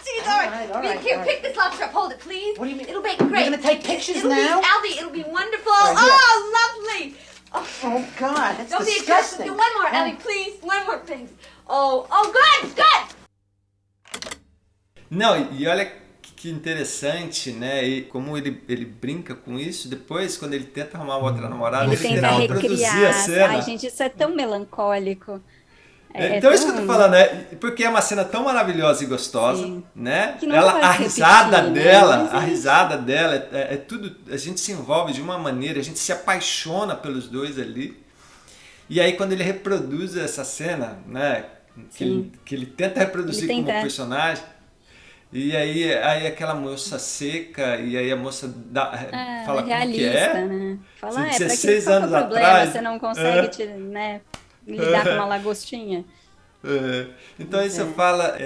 See, all right. Here, pick this lobster up. Hold it, please. What do you mean? It'll make great. You're going to take pictures now? Alvy, it'll be wonderful. Right, here. Lovely. Oh, God, that's Don't disgusting. Be one more, Alvy, please. One more, please. Oh, good. Não, e olha que interessante, né? E como ele brinca com isso, depois, quando ele tenta arrumar outra namorada, ele tenta reproduzir a cena. Ai, gente, isso é tão melancólico. Então isso que eu tô falando, né? Porque é uma cena tão maravilhosa e gostosa, né? A risada dela é tudo, a gente se envolve de uma maneira, a gente se apaixona pelos dois ali. E aí quando ele reproduz essa cena, né? Que ele tenta reproduzir como personagem, e aí aquela moça seca, e aí a moça fala realista, como que é. Né? Fala, pra 16 anos atrás você não consegue né, lidar com uma lagostinha. Então aí você fala,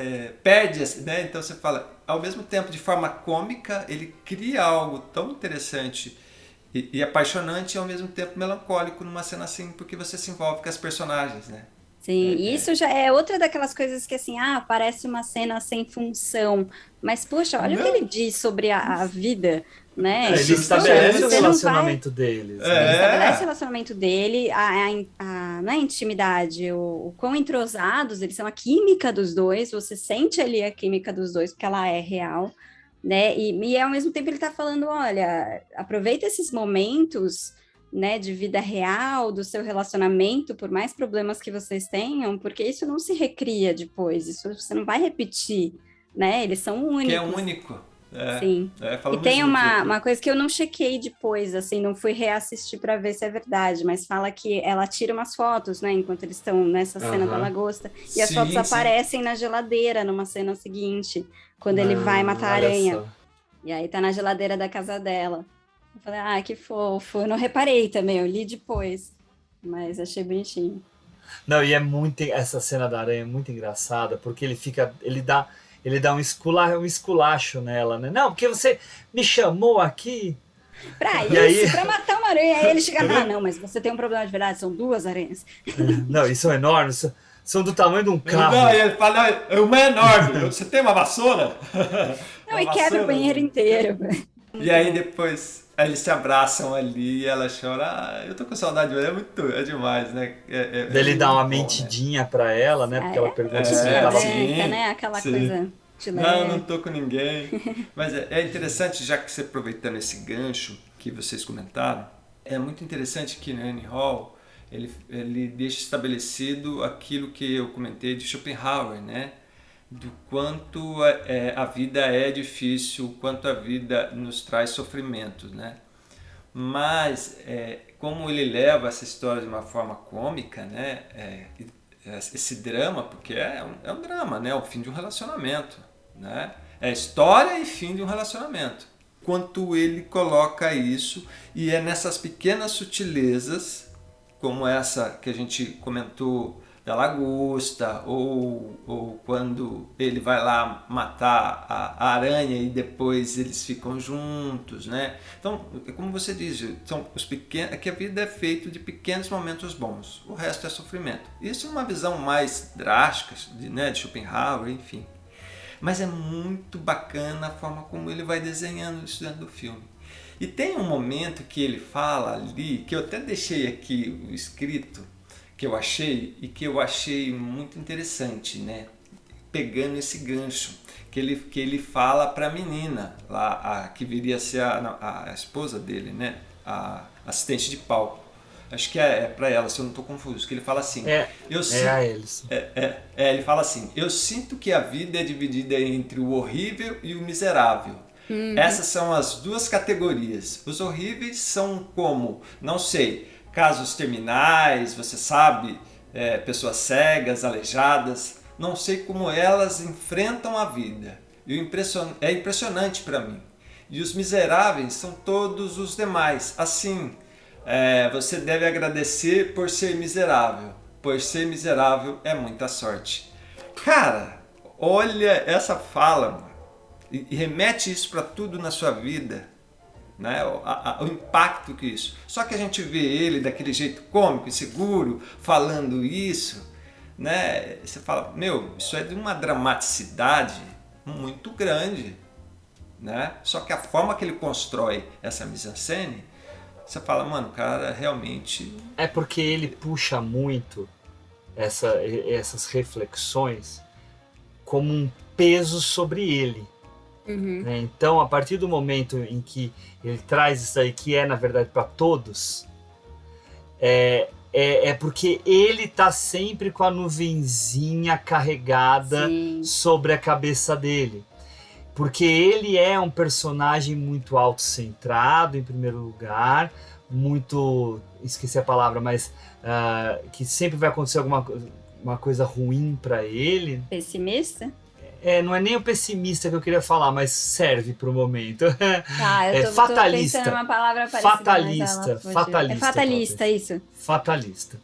perde, né? Então você fala, ao mesmo tempo de forma cômica, ele cria algo tão interessante e apaixonante e ao mesmo tempo melancólico numa cena assim, porque você se envolve com as personagens, né? Sim, isso já é outra daquelas coisas que assim, parece uma cena sem função, mas poxa, olha o que ele diz sobre a vida, né? Ele estabelece o relacionamento deles. Ele estabelece o relacionamento dele, não é intimidade, o quão entrosados eles são, a química dos dois, você sente ali a química dos dois, porque ela é real, né? E ao mesmo tempo ele tá falando, olha, aproveita esses momentos, né, de vida real, do seu relacionamento, por mais problemas que vocês tenham, porque isso não se recria depois, isso você não vai repetir, né? Eles são únicos. Que é único. Sim. E tem uma coisa que eu não chequei depois, assim, não fui reassistir para ver se é verdade, mas fala que ela tira umas fotos, né, enquanto eles estão nessa cena da lagosta, e as fotos aparecem na geladeira numa cena seguinte, quando ele vai matar a aranha. Só. E aí tá na geladeira da casa dela. Eu falei, que fofo. Eu não reparei também, eu li depois, mas achei bonitinho. Não, e essa cena da aranha é muito engraçada, porque ele dá um esculacho nela, né? Não, porque você me chamou aqui pra matar uma aranha. Aí ele chega, não, mas você tem um problema de verdade, são 2 aranhas. Não, e são enormes, são do tamanho de um carro. Não, ele fala, uma é enorme, você tem uma vassoura? Não, e quebra o banheiro inteiro. E aí depois, eles se abraçam ali e ela chora, eu tô com saudade, é demais, né? Ele dá uma mentidinha, né, pra ela, né? Porque ela pergunta se ele tava né? Aquela coisa de leve. Não tô com ninguém. Mas é interessante, já que você aproveitando esse gancho que vocês comentaram, é muito interessante que no Annie Hall ele deixa estabelecido aquilo que eu comentei de Schopenhauer, né? Do quanto a vida é difícil, o quanto a vida nos traz sofrimentos, né? Mas como ele leva essa história de uma forma cômica, né? Esse drama, porque é um drama, né? O fim de um relacionamento, né? É história e fim de um relacionamento. Quanto ele coloca isso, e é nessas pequenas sutilezas, como essa que a gente comentou da lagosta, ou quando ele vai lá matar a aranha e depois eles ficam juntos, né? Então, como você diz, são é que a vida é feita de pequenos momentos bons, o resto é sofrimento. Isso é uma visão mais drástica, né, de Schopenhauer, enfim. Mas é muito bacana a forma como ele vai desenhando isso dentro do filme. E tem um momento que ele fala ali, que eu até deixei aqui o escrito, que eu achei muito interessante, né? Pegando esse gancho, que ele fala para a menina, lá, que viria a ser a esposa dele, né? A assistente de palco. Acho que é para ela, se eu não estou confuso, que ele fala assim... ele fala assim, eu sinto que a vida é dividida entre o horrível e o miserável. Essas são as 2 categorias. Os horríveis são como, não sei, casos terminais, você sabe, pessoas cegas, aleijadas, não sei como elas enfrentam a vida. É impressionante para mim. E os miseráveis são todos os demais. Assim, você deve agradecer por ser miserável, pois ser miserável é muita sorte. Cara, olha essa fala, mano, e remete isso para tudo na sua vida. Né? O impacto que isso. Só que a gente vê ele daquele jeito cômico e seguro, falando isso, né? Você fala, isso é de uma dramaticidade muito grande, né? Só que a forma que ele constrói essa mise-en-scène, você fala, mano, o cara realmente... É porque ele puxa muito essas reflexões como um peso sobre ele. Então, a partir do momento em que ele traz isso aí, que é na verdade para todos, é porque ele tá sempre com a nuvenzinha carregada sobre a cabeça dele. Porque ele é um personagem muito autocentrado, em primeiro lugar, muito, esqueci a palavra, mas que sempre vai acontecer uma coisa ruim para ele. Pessimista? Não é nem o pessimista que eu queria falar, mas serve pro momento. Eu tô fatalista. Tô pensando uma palavra parecida, fatalista. É fatalista, isso. Fatalista.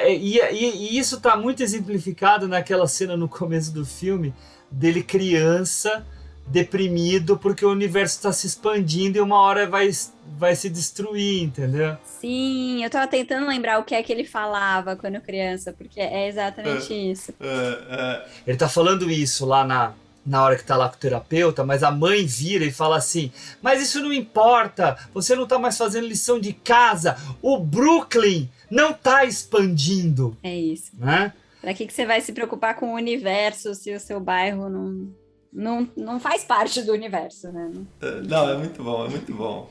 E isso tá muito exemplificado naquela cena no começo do filme, dele criança, deprimido, porque o universo está se expandindo e uma hora vai se destruir, entendeu? Sim, eu tava tentando lembrar o que é que ele falava quando criança, porque é exatamente isso. Ele tá falando isso lá na hora que tá lá com o terapeuta, mas a mãe vira e fala assim, mas isso não importa, você não tá mais fazendo lição de casa, o Brooklyn não tá expandindo. É isso. Né? Pra que você vai se preocupar com o universo se o seu bairro não faz parte do universo, né? Não, é muito bom, é muito bom.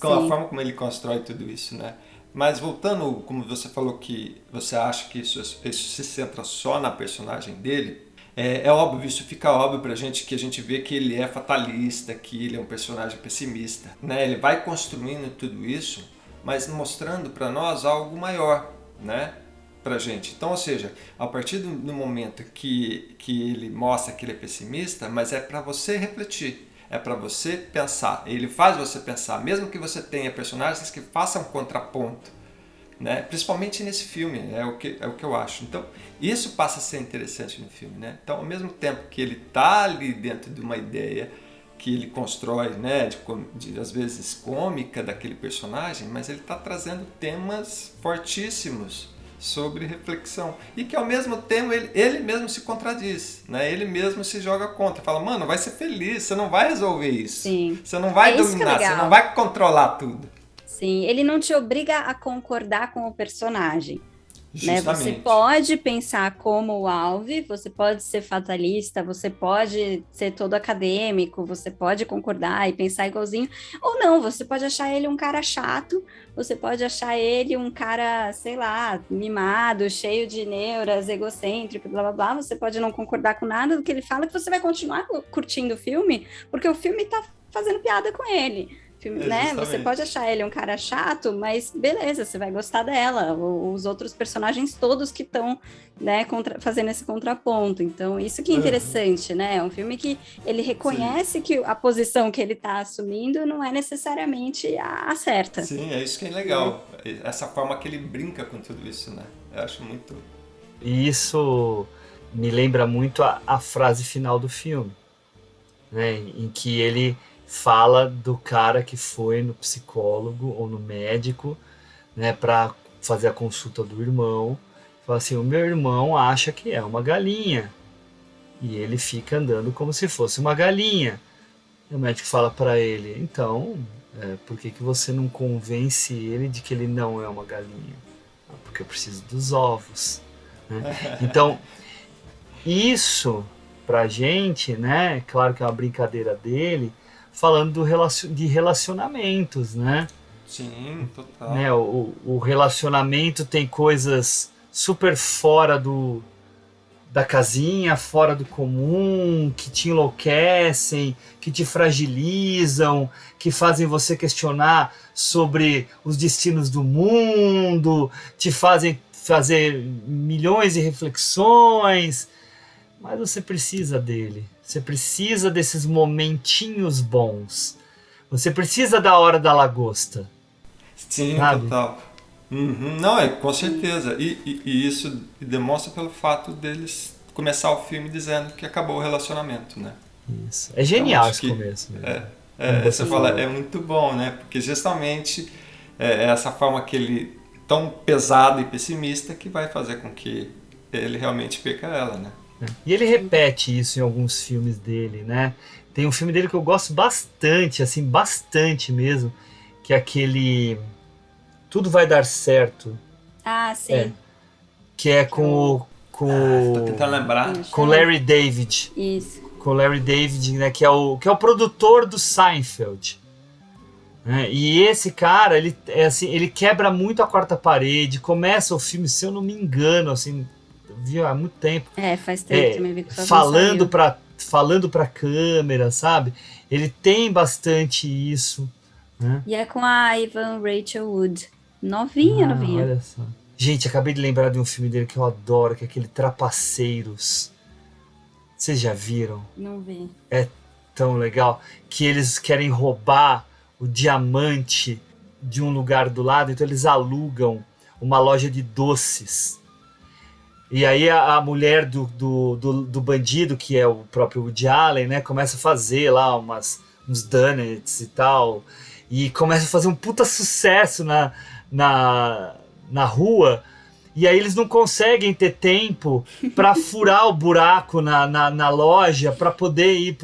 Com a forma como ele constrói tudo isso, né? Mas voltando, como você falou que você acha que isso se centra só na personagem dele, é óbvio, isso fica óbvio pra gente, que a gente vê que ele é fatalista, que ele é um personagem pessimista, né? Ele vai construindo tudo isso, mas mostrando pra nós algo maior, né? Pra gente. Então, ou seja, a partir do momento que ele mostra que ele é pessimista, mas é pra você refletir. É para você pensar, ele faz você pensar, mesmo que você tenha personagens que façam contraponto, né? Principalmente nesse filme, é o que eu acho. Então, isso passa a ser interessante no filme, né? Então, ao mesmo tempo que ele está ali dentro de uma ideia que ele constrói, né, de às vezes cômica daquele personagem, mas ele está trazendo temas fortíssimos sobre reflexão, e que ao mesmo tempo ele mesmo se contradiz, né? Ele mesmo se joga contra, fala, mano, vai ser feliz, você não vai resolver isso. Sim. Você não vai dominar, você não vai controlar tudo. Sim, ele não te obriga a concordar com o personagem. Né? Você Justamente. pode pensar como o Alve, você pode ser fatalista, você pode ser todo acadêmico, você pode concordar e pensar igualzinho, ou não, você pode achar ele um cara chato, você pode achar ele um cara, sei lá, mimado, cheio de neuras, egocêntrico, blá blá blá, você pode não concordar com nada do que ele fala, que você vai continuar curtindo o filme, porque o filme tá fazendo piada com ele. Né? Você pode achar ele um cara chato, mas beleza, você vai gostar dela. Os outros personagens todos que estão, né, fazendo esse contraponto. Então, isso que é interessante, né? É um filme que ele reconhece que a posição que ele está assumindo não é necessariamente a certa. Sim, é isso que é legal. Essa forma que ele brinca com tudo isso, né? Eu acho muito... E isso me lembra muito a frase final do filme, né? Em que ele fala do cara que foi no psicólogo ou no médico, né, para fazer a consulta do irmão. Fala assim, o meu irmão acha que é uma galinha e ele fica andando como se fosse uma galinha. E o médico fala para ele, então, por que você não convence ele de que ele não é uma galinha? Porque eu preciso dos ovos. Né? Então, isso pra gente, né, claro que é uma brincadeira dele, falando de relacionamentos, né? Sim, total. Né? O relacionamento tem coisas super fora da casinha, fora do comum, que te enlouquecem, que te fragilizam, que fazem você questionar sobre os destinos do mundo, te fazem fazer milhões de reflexões, mas você precisa dele. Você precisa desses momentinhos bons. Você precisa da hora da lagosta. Sim, sabe? total. Uhum. Não, com certeza. E isso demonstra pelo fato deles começar o filme dizendo que acabou o relacionamento, né? Isso. É genial então, esse começo. Mesmo. Você fala, é muito bom, né? Porque justamente é essa forma que ele, tão pesado e pessimista, que vai fazer com que ele realmente perca ela, né? E ele repete isso em alguns filmes dele, né? Tem um filme dele que eu gosto bastante, assim, bastante mesmo, que é aquele Tudo Vai Dar Certo. Ah, sim. Que é com tô tentando lembrar. Com Larry David. Isso. Com Larry David, né? Que é o produtor do Seinfeld. Né? E esse cara, ele quebra muito a quarta parede, começa o filme, se eu não me engano, assim... viu há muito tempo. Faz tempo também vi que falando pra câmera, sabe? Ele tem bastante isso, né? E é com a Evan Rachel Wood. Novinha. Olha só. Gente, acabei de lembrar de um filme dele que eu adoro, que é aquele Trapaceiros. Vocês já viram? Não vi. É tão legal que eles querem roubar o diamante de um lugar do lado, então eles alugam uma loja de doces. E aí a mulher do bandido, que é o próprio Woody Allen, né, começa a fazer lá uns donuts e tal, e começa a fazer um puta sucesso na rua, E aí eles não conseguem ter tempo para furar o buraco na loja para poder ir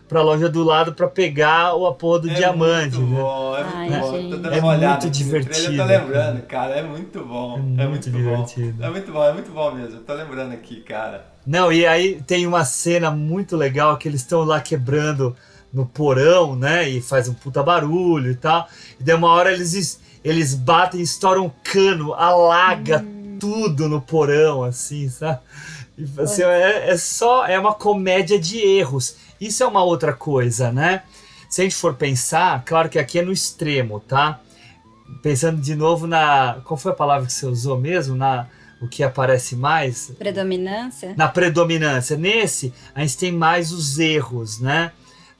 pra loja do lado para pegar a porra do diamante. Muito bom, é muito bom. Tô dando uma olhada muito divertido. Eu tô lembrando, cara, é muito bom. É muito divertido. É muito bom mesmo. Eu tô lembrando aqui, cara. Não, e aí tem uma cena muito legal que eles estão lá quebrando no porão, né? E faz um puta barulho e tal. E daí uma hora eles batem e estouram um cano, alaga tudo no porão, assim, sabe? E, assim, é uma comédia de erros. Isso é uma outra coisa, né? Se a gente for pensar, claro que aqui é no extremo, tá? Pensando de novo qual foi a palavra que você usou mesmo? O que aparece mais? Predominância? Na predominância. Nesse, a gente tem mais os erros, né?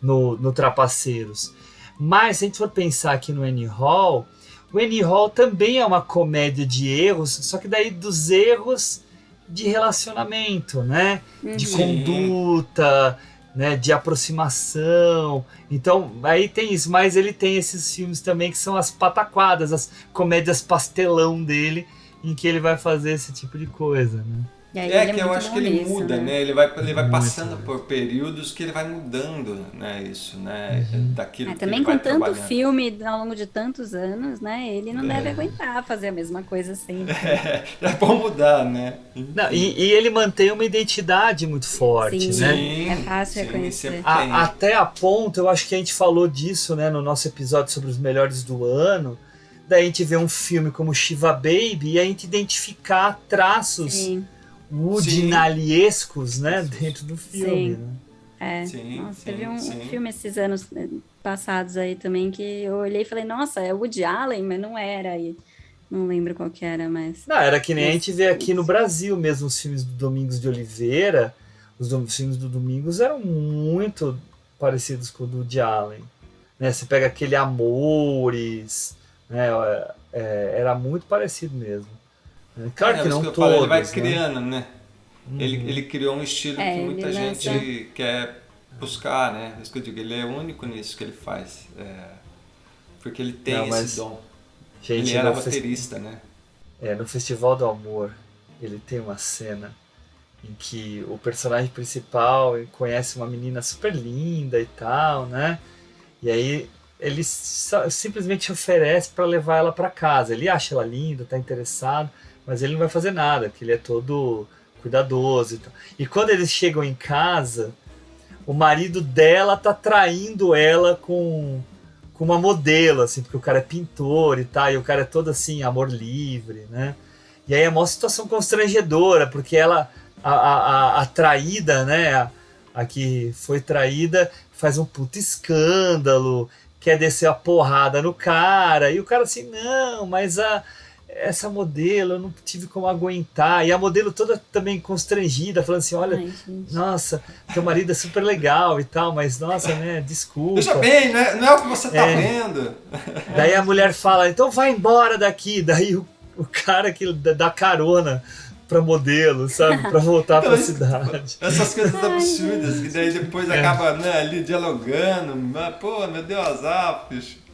No Trapaceiros. Mas, se a gente for pensar aqui no Annie Hall, o Annie Hall também é uma comédia de erros, só que daí dos erros de relacionamento, né? De conduta, né? De aproximação. Então, aí tem isso. Mas ele tem esses filmes também que são as pataquadas, as comédias pastelão dele, em que ele vai fazer esse tipo de coisa, né? Que eu acho que ele muda, né? Ele vai passando por períodos que ele vai mudando, né? Isso, né? Daquilo que também ele vai com tanto trabalhando. filme ao longo de tantos anos, né? Ele não deve aguentar fazer a mesma coisa sempre. É bom mudar, né? Não, e ele mantém uma identidade muito forte, Sim, né? Sim, é fácil reconhecer. Até a ponto, eu acho que a gente falou disso, né? No nosso episódio sobre os melhores do ano. Daí a gente vê um filme como Shiva Baby e a gente identificar traços woodinaliescos, né, dentro do filme. Sim. Né? Teve um filme esses anos passados aí também que eu olhei e falei, nossa, é Woody Allen, mas não era aí. Não lembro qual que era, mas... Não, era que nem a gente vê aqui no Brasil mesmo, os filmes do Domingos de Oliveira. Os filmes do Domingos eram muito parecidos com o do Woody Allen. Né? Você pega aquele Amores, né? Era muito parecido mesmo. Claro que não que eu todos, falo, ele vai né? criando, né? Ele criou um estilo que muita gente quer buscar, né? Isso que eu digo, ele é único nisso que ele faz. Porque ele tem esse dom. Gente, ele era roteirista, né? No Festival do Amor, ele tem uma cena em que o personagem principal conhece uma menina super linda e tal, né? E aí ele simplesmente oferece para levar ela para casa. Ele acha ela linda, tá interessado, mas ele não vai fazer nada, porque ele é todo cuidadoso e tal. E quando eles chegam em casa, o marido dela tá traindo ela com uma modelo, assim, porque o cara é pintor e tal, e o cara é todo assim, amor livre, né? E aí é uma situação constrangedora, porque ela, a traída, né? A que foi traída, faz um puta escândalo, quer descer a porrada no cara, e o cara assim, não, mas essa modelo eu não tive como aguentar, e a modelo toda também constrangida, falando assim, olha, nossa, teu marido é super legal e tal, mas nossa, né, desculpa. Veja bem, não é o que você tá vendo. Daí a mulher fala, então vai embora daqui, daí o cara que dá carona pra modelo, sabe, pra voltar pra cidade. Essas coisas absurdas, que daí depois acaba, né, ali dialogando, pô, meu Deus, bicho.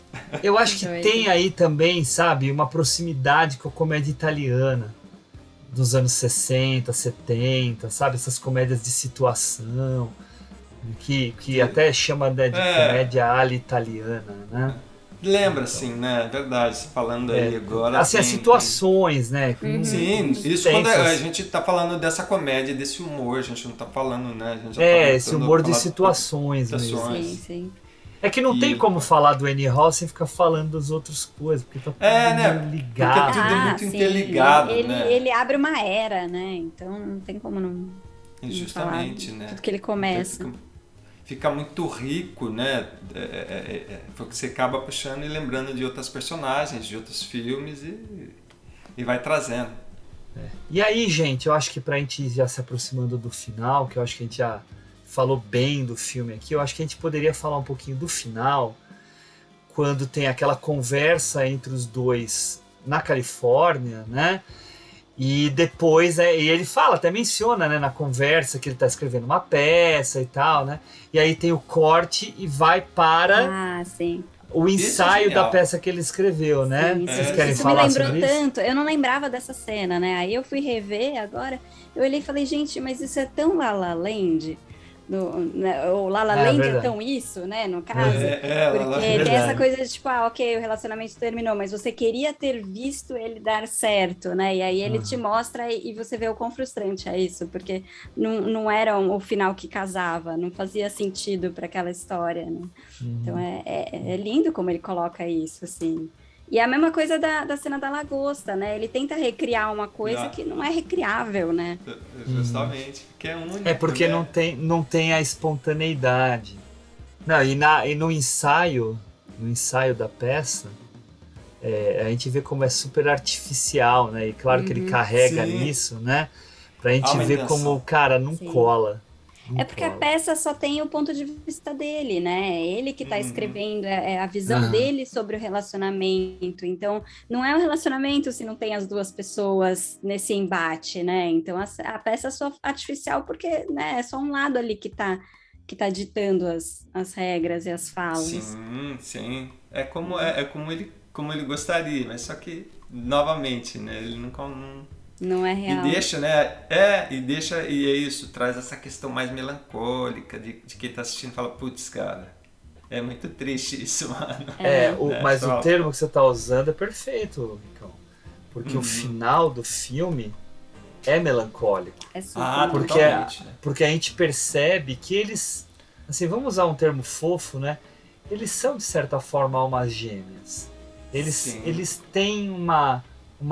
Eu acho que tem aí também, sabe, uma proximidade com a comédia italiana dos anos 60, 70, sabe, essas comédias de situação, que até chama de comédia ala italiana, né? Lembra, assim, né? Verdade, você falando aí agora. Assim, as situações, né? Sim, isso quando a gente tá falando dessa comédia, desse humor, a gente não tá falando, né? A gente já esse humor de situações mesmo. Sim. É que não tem como falar do Annie Hall sem ficar falando das outras coisas, porque tá tudo ligado. Porque tudo é muito interligado, né? Ele abre uma era, né? Então não tem como não justamente, falar né? Tudo que ele começa. Fica muito rico, né? Porque você acaba puxando e lembrando de outras personagens, de outros filmes e vai trazendo. E aí, gente, eu acho que pra gente já se aproximando do final, que eu acho que a gente já falou bem do filme aqui, eu acho que a gente poderia falar um pouquinho do final, quando tem aquela conversa entre os dois na Califórnia, né? E depois, e ele fala, até menciona, né, na conversa que ele tá escrevendo uma peça e tal, né? E aí tem o corte e vai para o ensaio da peça que ele escreveu, né? Sim, Vocês querem isso falar me lembrou sobre isso? tanto, eu não lembrava dessa cena, né? Aí eu fui rever agora, eu olhei e falei, gente, mas isso é tão La La Land... o La La Land é tão isso, né, no caso, porque tem essa coisa de tipo, ok, o relacionamento terminou, mas você queria ter visto ele dar certo, né, e aí ele te mostra e você vê o quão frustrante é isso, porque não era o final que casava, não fazia sentido para aquela história, né, então é lindo como ele coloca isso, assim. E é a mesma coisa da cena da lagosta, né? Ele tenta recriar uma coisa que não é recriável, né? Justamente, que é único. É porque né? não tem a espontaneidade. Não, e no ensaio da peça, a gente vê como é super artificial, né? E claro que ele carrega nisso, né? Pra gente ver como o cara não cola. É porque a peça só tem o ponto de vista dele, né? É ele que tá escrevendo, é a visão dele sobre o relacionamento. Então, não é um relacionamento se não tem as duas pessoas nesse embate, né? Então, a peça é só artificial porque, né, é só um lado ali que tá ditando as regras e as falas. Sim. É como ele gostaria, mas só que, novamente, né? Ele não é real. E deixa, né? E é isso, traz essa questão mais melancólica de quem tá assistindo e fala, putz, cara, é muito triste isso, mano. Mas o termo que você tá usando é perfeito, Ricão. Porque o final do filme é melancólico. É super porque a gente percebe que eles, assim, vamos usar um termo fofo, né? Eles são, de certa forma, almas gêmeas. Eles têm uma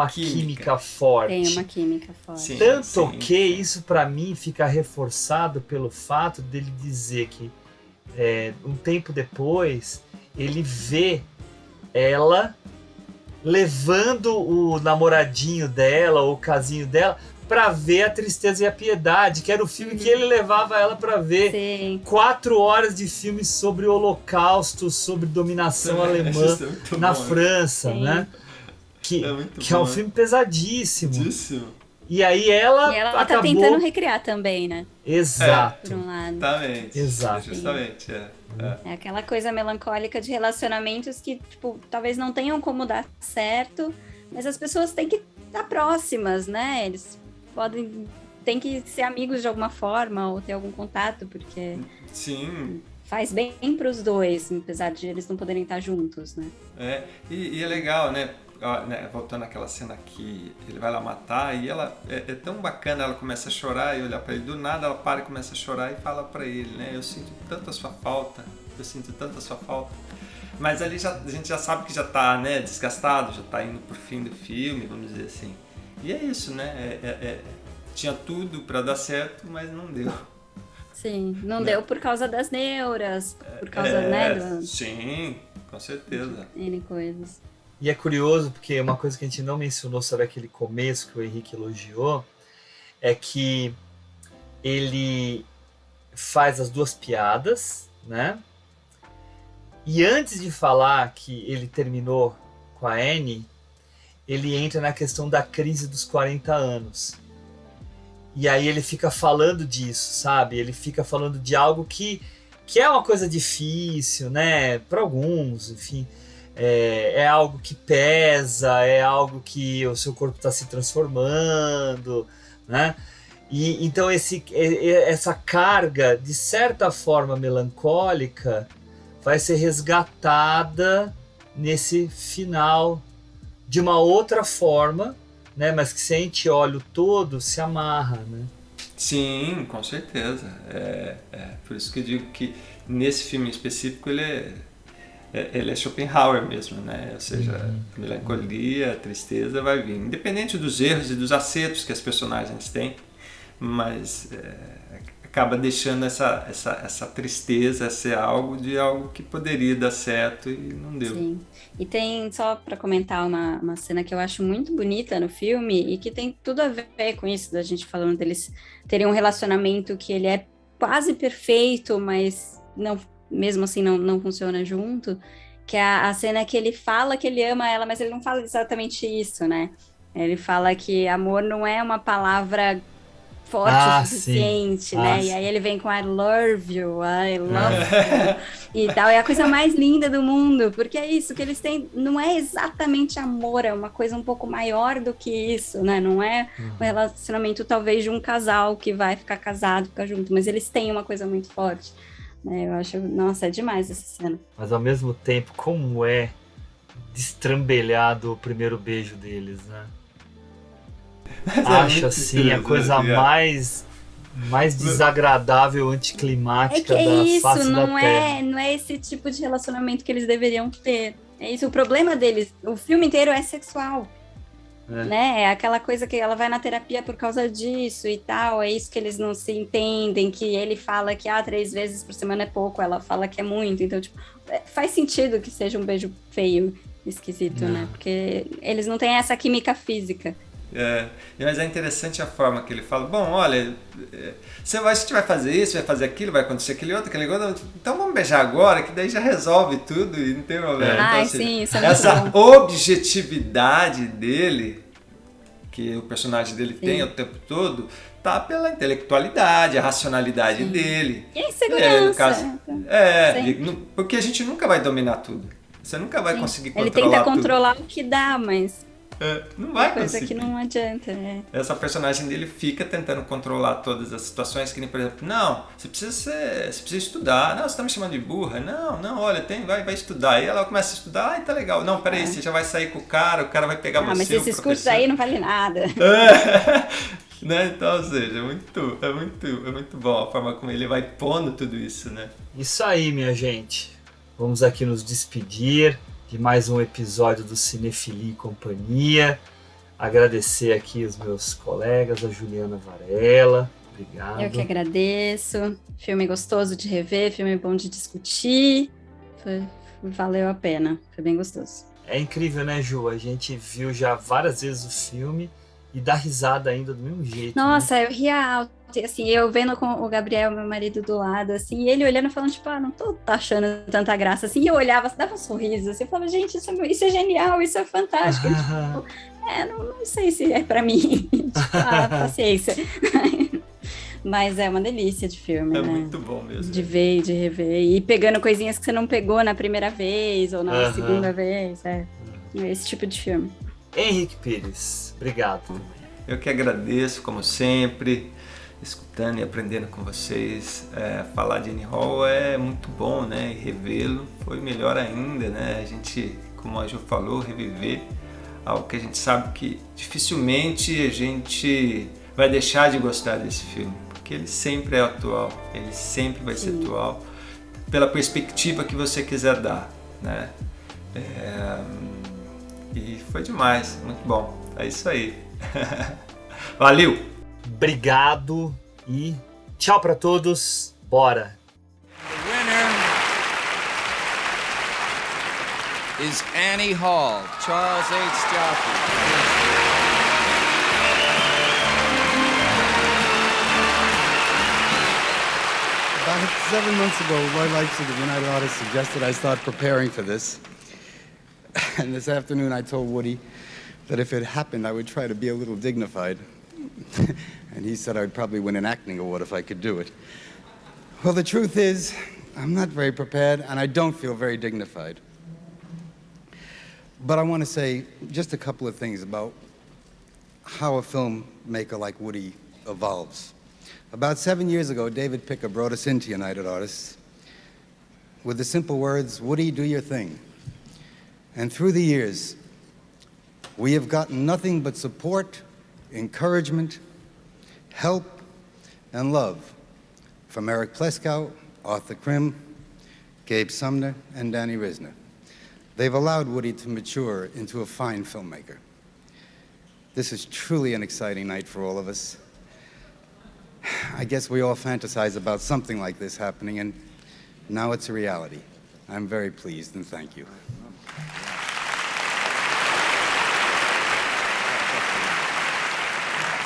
química forte. Tem uma química forte. Tanto que isso para mim fica reforçado pelo fato dele dizer que um tempo depois ele vê ela levando o namoradinho dela ou o casinho dela para ver A Tristeza e a Piedade, que era o filme que ele levava ela para ver. 4 horas de filme sobre o Holocausto, sobre dominação alemã na França, né? Que é um filme pesadíssimo. E aí ela acabou... tá tentando recriar também, né? Exato. Por um lado. Exato. Justamente, É aquela coisa melancólica de relacionamentos que, tipo, talvez não tenham como dar certo, mas as pessoas têm que estar próximas, né? Eles têm que ser amigos de alguma forma ou ter algum contato, porque... faz bem para os dois, apesar de eles não poderem estar juntos, né? E é legal, né? Voltando àquela cena que ele vai lá matar e ela é tão bacana, ela começa a chorar e olhar para ele, do nada ela para e começa a chorar e fala para ele, né? Eu sinto tanto a sua falta, mas ali a gente já sabe que já tá, né, desgastado, já tá indo pro fim do filme, vamos dizer assim. E é isso, né? Tinha tudo para dar certo, mas não deu. Sim, não deu por causa das neuras, por causa, né? Sim, com certeza. N coisas. E é curioso porque uma coisa que a gente não mencionou sobre aquele começo que o Henrique elogiou é que ele faz as duas piadas, né? E antes de falar que ele terminou com a Annie, ele entra na questão da crise dos 40 anos. E aí ele fica falando disso, sabe? Ele fica falando de algo que é uma coisa difícil, né? Para alguns, enfim. É algo que pesa, é algo que o seu corpo está se transformando, né? E então essa carga, de certa forma melancólica, vai ser resgatada nesse final de uma outra forma, né? Mas que se a gente olha o todo, se amarra, né? Sim, com certeza. Por isso que eu digo que nesse filme em específico ele é Schopenhauer mesmo, né? Ou seja, a melancolia, a tristeza vai vir, independente dos erros e dos acertos que as personagens têm, mas acaba deixando essa tristeza ser algo que poderia dar certo e não deu. Sim. E tem, só para comentar, uma cena que eu acho muito bonita no filme e que tem tudo a ver com isso, da gente falando deles terem um relacionamento que ele é quase perfeito, mas não, mesmo assim não funciona junto, que é a cena que ele fala que ele ama ela, mas ele não fala exatamente isso, né? Ele fala que amor não é uma palavra forte o suficiente, né? E aí ele vem com I love you, I love you, e tal. É a coisa mais linda do mundo, porque é isso que eles têm, não é exatamente amor, é uma coisa um pouco maior do que isso, né? Não é um relacionamento talvez de um casal que vai ficar casado, ficar junto, mas eles têm uma coisa muito forte, né? Eu acho, nossa, é demais essa cena. Mas ao mesmo tempo, como é destrambelhado o primeiro beijo deles, né? Acho assim a coisa mais desagradável, anticlimática da face da Terra. Não é esse tipo de relacionamento que eles deveriam ter. É isso, o problema deles, o filme inteiro é sexual. Né? É aquela coisa que ela vai na terapia por causa disso e tal, é isso que eles não se entendem, que ele fala que 3 vezes por semana é pouco, ela fala que é muito, então tipo, faz sentido que seja um beijo feio, esquisito, né? Porque eles não têm essa química física. Mas é interessante a forma que ele fala, bom, olha, a gente vai fazer isso, vai fazer aquilo, vai acontecer aquele outro, então vamos beijar agora, que daí já resolve tudo e não tem problema. Então, assim, sim, isso é essa muito bom. objetividade dele, que o personagem dele tem o tempo todo, tá pela intelectualidade, a racionalidade dele. E a insegurança. No caso, porque a gente nunca vai dominar tudo. Você nunca vai conseguir controlar tudo. Ele tenta controlar o que dá, mas... não vai coisa conseguir. Que não adianta. Essa personagem dele fica tentando controlar todas as situações, que nem, por exemplo, não, você precisa estudar. Não, você tá me chamando de burra. Não, olha, vai estudar. Aí ela começa a estudar, tá legal. Não, peraí, você já vai sair com o cara vai pegar você. Mas esses cursos aí não valem nada. Né? Então, ou seja, é muito bom a forma como ele vai pondo tudo isso, né? Isso aí, minha gente. Vamos aqui nos despedir de mais um episódio do Cinefilia e Companhia. Agradecer aqui os meus colegas, a Juliana Varela. Obrigado. Eu que agradeço. Filme gostoso de rever, filme bom de discutir. Valeu a pena, foi bem gostoso. É incrível, né, Ju? A gente viu já várias vezes o filme e dá risada ainda do mesmo jeito. Nossa, né? Eu ria alto. Assim, eu vendo com o Gabriel, meu marido, do lado, assim, e ele olhando e falando, tipo, não tô achando tanta graça, assim, e eu olhava, dava um sorriso, assim, eu falava, gente, isso é genial, isso é fantástico. Ele, tipo, não sei se é pra mim, tipo, paciência. Mas é uma delícia de filme, né? Muito bom mesmo. De ver e de rever, e pegando coisinhas que você não pegou na primeira vez, ou na segunda vez, esse tipo de filme. Henrique Pires, obrigado. Eu que agradeço, como sempre, escutando e aprendendo com vocês. Falar de Annie Hall é muito bom, né? E revê-lo foi melhor ainda, né? A gente, como a Ju falou, reviver algo que a gente sabe que dificilmente a gente vai deixar de gostar desse filme, porque ele sempre é atual, ele sempre vai ser atual, pela perspectiva que você quiser dar, né? E foi demais, muito bom. É isso aí. Valeu! Obrigado e tchau pra todos. Bora! The winner is Annie Hall, Charles H. Jaffe. About 7 months ago, Roy Leipzig of United Artists suggested I start preparing for this. And this afternoon I told Woody that if it happened, I would try to be a little dignified. And he said I'd probably win an acting award if I could do it. Well, the truth is, I'm not very prepared, and I don't feel very dignified. But I want to say just a couple of things about how a filmmaker like Woody evolves. About 7 years ago, David Picker brought us into United Artists with the simple words, Woody, do your thing. And through the years, we have gotten nothing but support, encouragement, help, and love from Eric Pleskow, Arthur Krim, Gabe Sumner, and Danny Risner. They've allowed Woody to mature into a fine filmmaker. This is truly an exciting night for all of us. I guess we all fantasize about something like this happening, and now it's a reality. I'm very pleased, and thank you.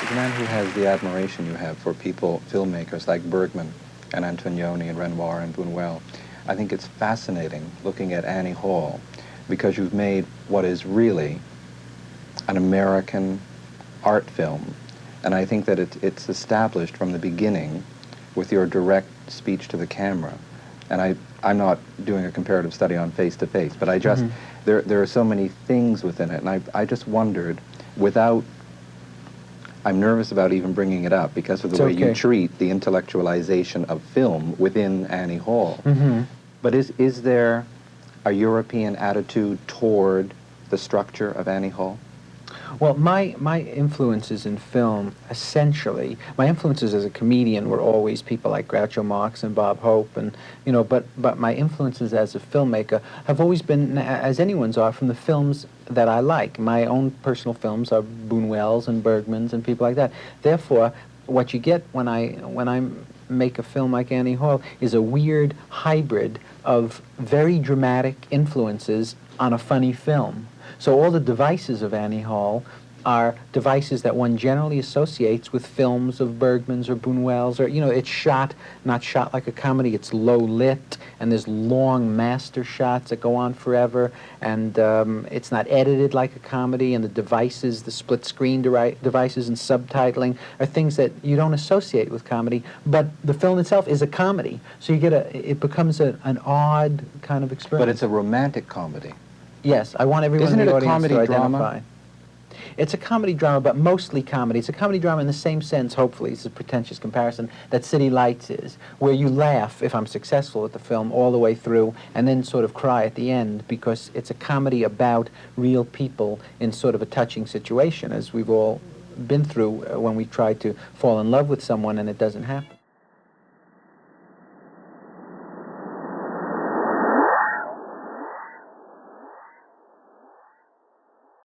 The man who has the admiration you have for people, filmmakers like Bergman and Antonioni and Renoir and Buñuel, I think it's fascinating looking at Annie Hall because you've made what is really an American art film. And I think that it's established from the beginning with your direct speech to the camera. And I'm not doing a comparative study on face-to-face, but I just, there are so many things within it, and I just wondered, I'm nervous about even bringing it up because of the way you treat the intellectualization of film within Annie Hall. But is there a European attitude toward the structure of Annie Hall? Well, my influences in film, essentially, my influences as a comedian were always people like Groucho Marx and Bob Hope, and but my influences as a filmmaker have always been, as anyone's are, from the films that I like. My own personal films are Buñuel's and Bergman's and people like that. Therefore, what you get when I make a film like Annie Hall is a weird hybrid of very dramatic influences on a funny film. So all the devices of Annie Hall are devices that one generally associates with films of Bergman's or Buñuel's, or, it's not shot like a comedy, it's low lit, and there's long master shots that go on forever, and it's not edited like a comedy, and the devices, the split screen devices and subtitling are things that you don't associate with comedy, but the film itself is a comedy. So you get it becomes an odd kind of experience. But it's a romantic comedy. Yes, I want everyone in the audience to identify. Drama? It's a comedy drama, but mostly comedy. It's a comedy drama in the same sense, hopefully, it's a pretentious comparison, that City Lights is, where you laugh, if I'm successful with the film, all the way through, and then sort of cry at the end, because it's a comedy about real people in sort of a touching situation, as we've all been through when we try to fall in love with someone and it doesn't happen.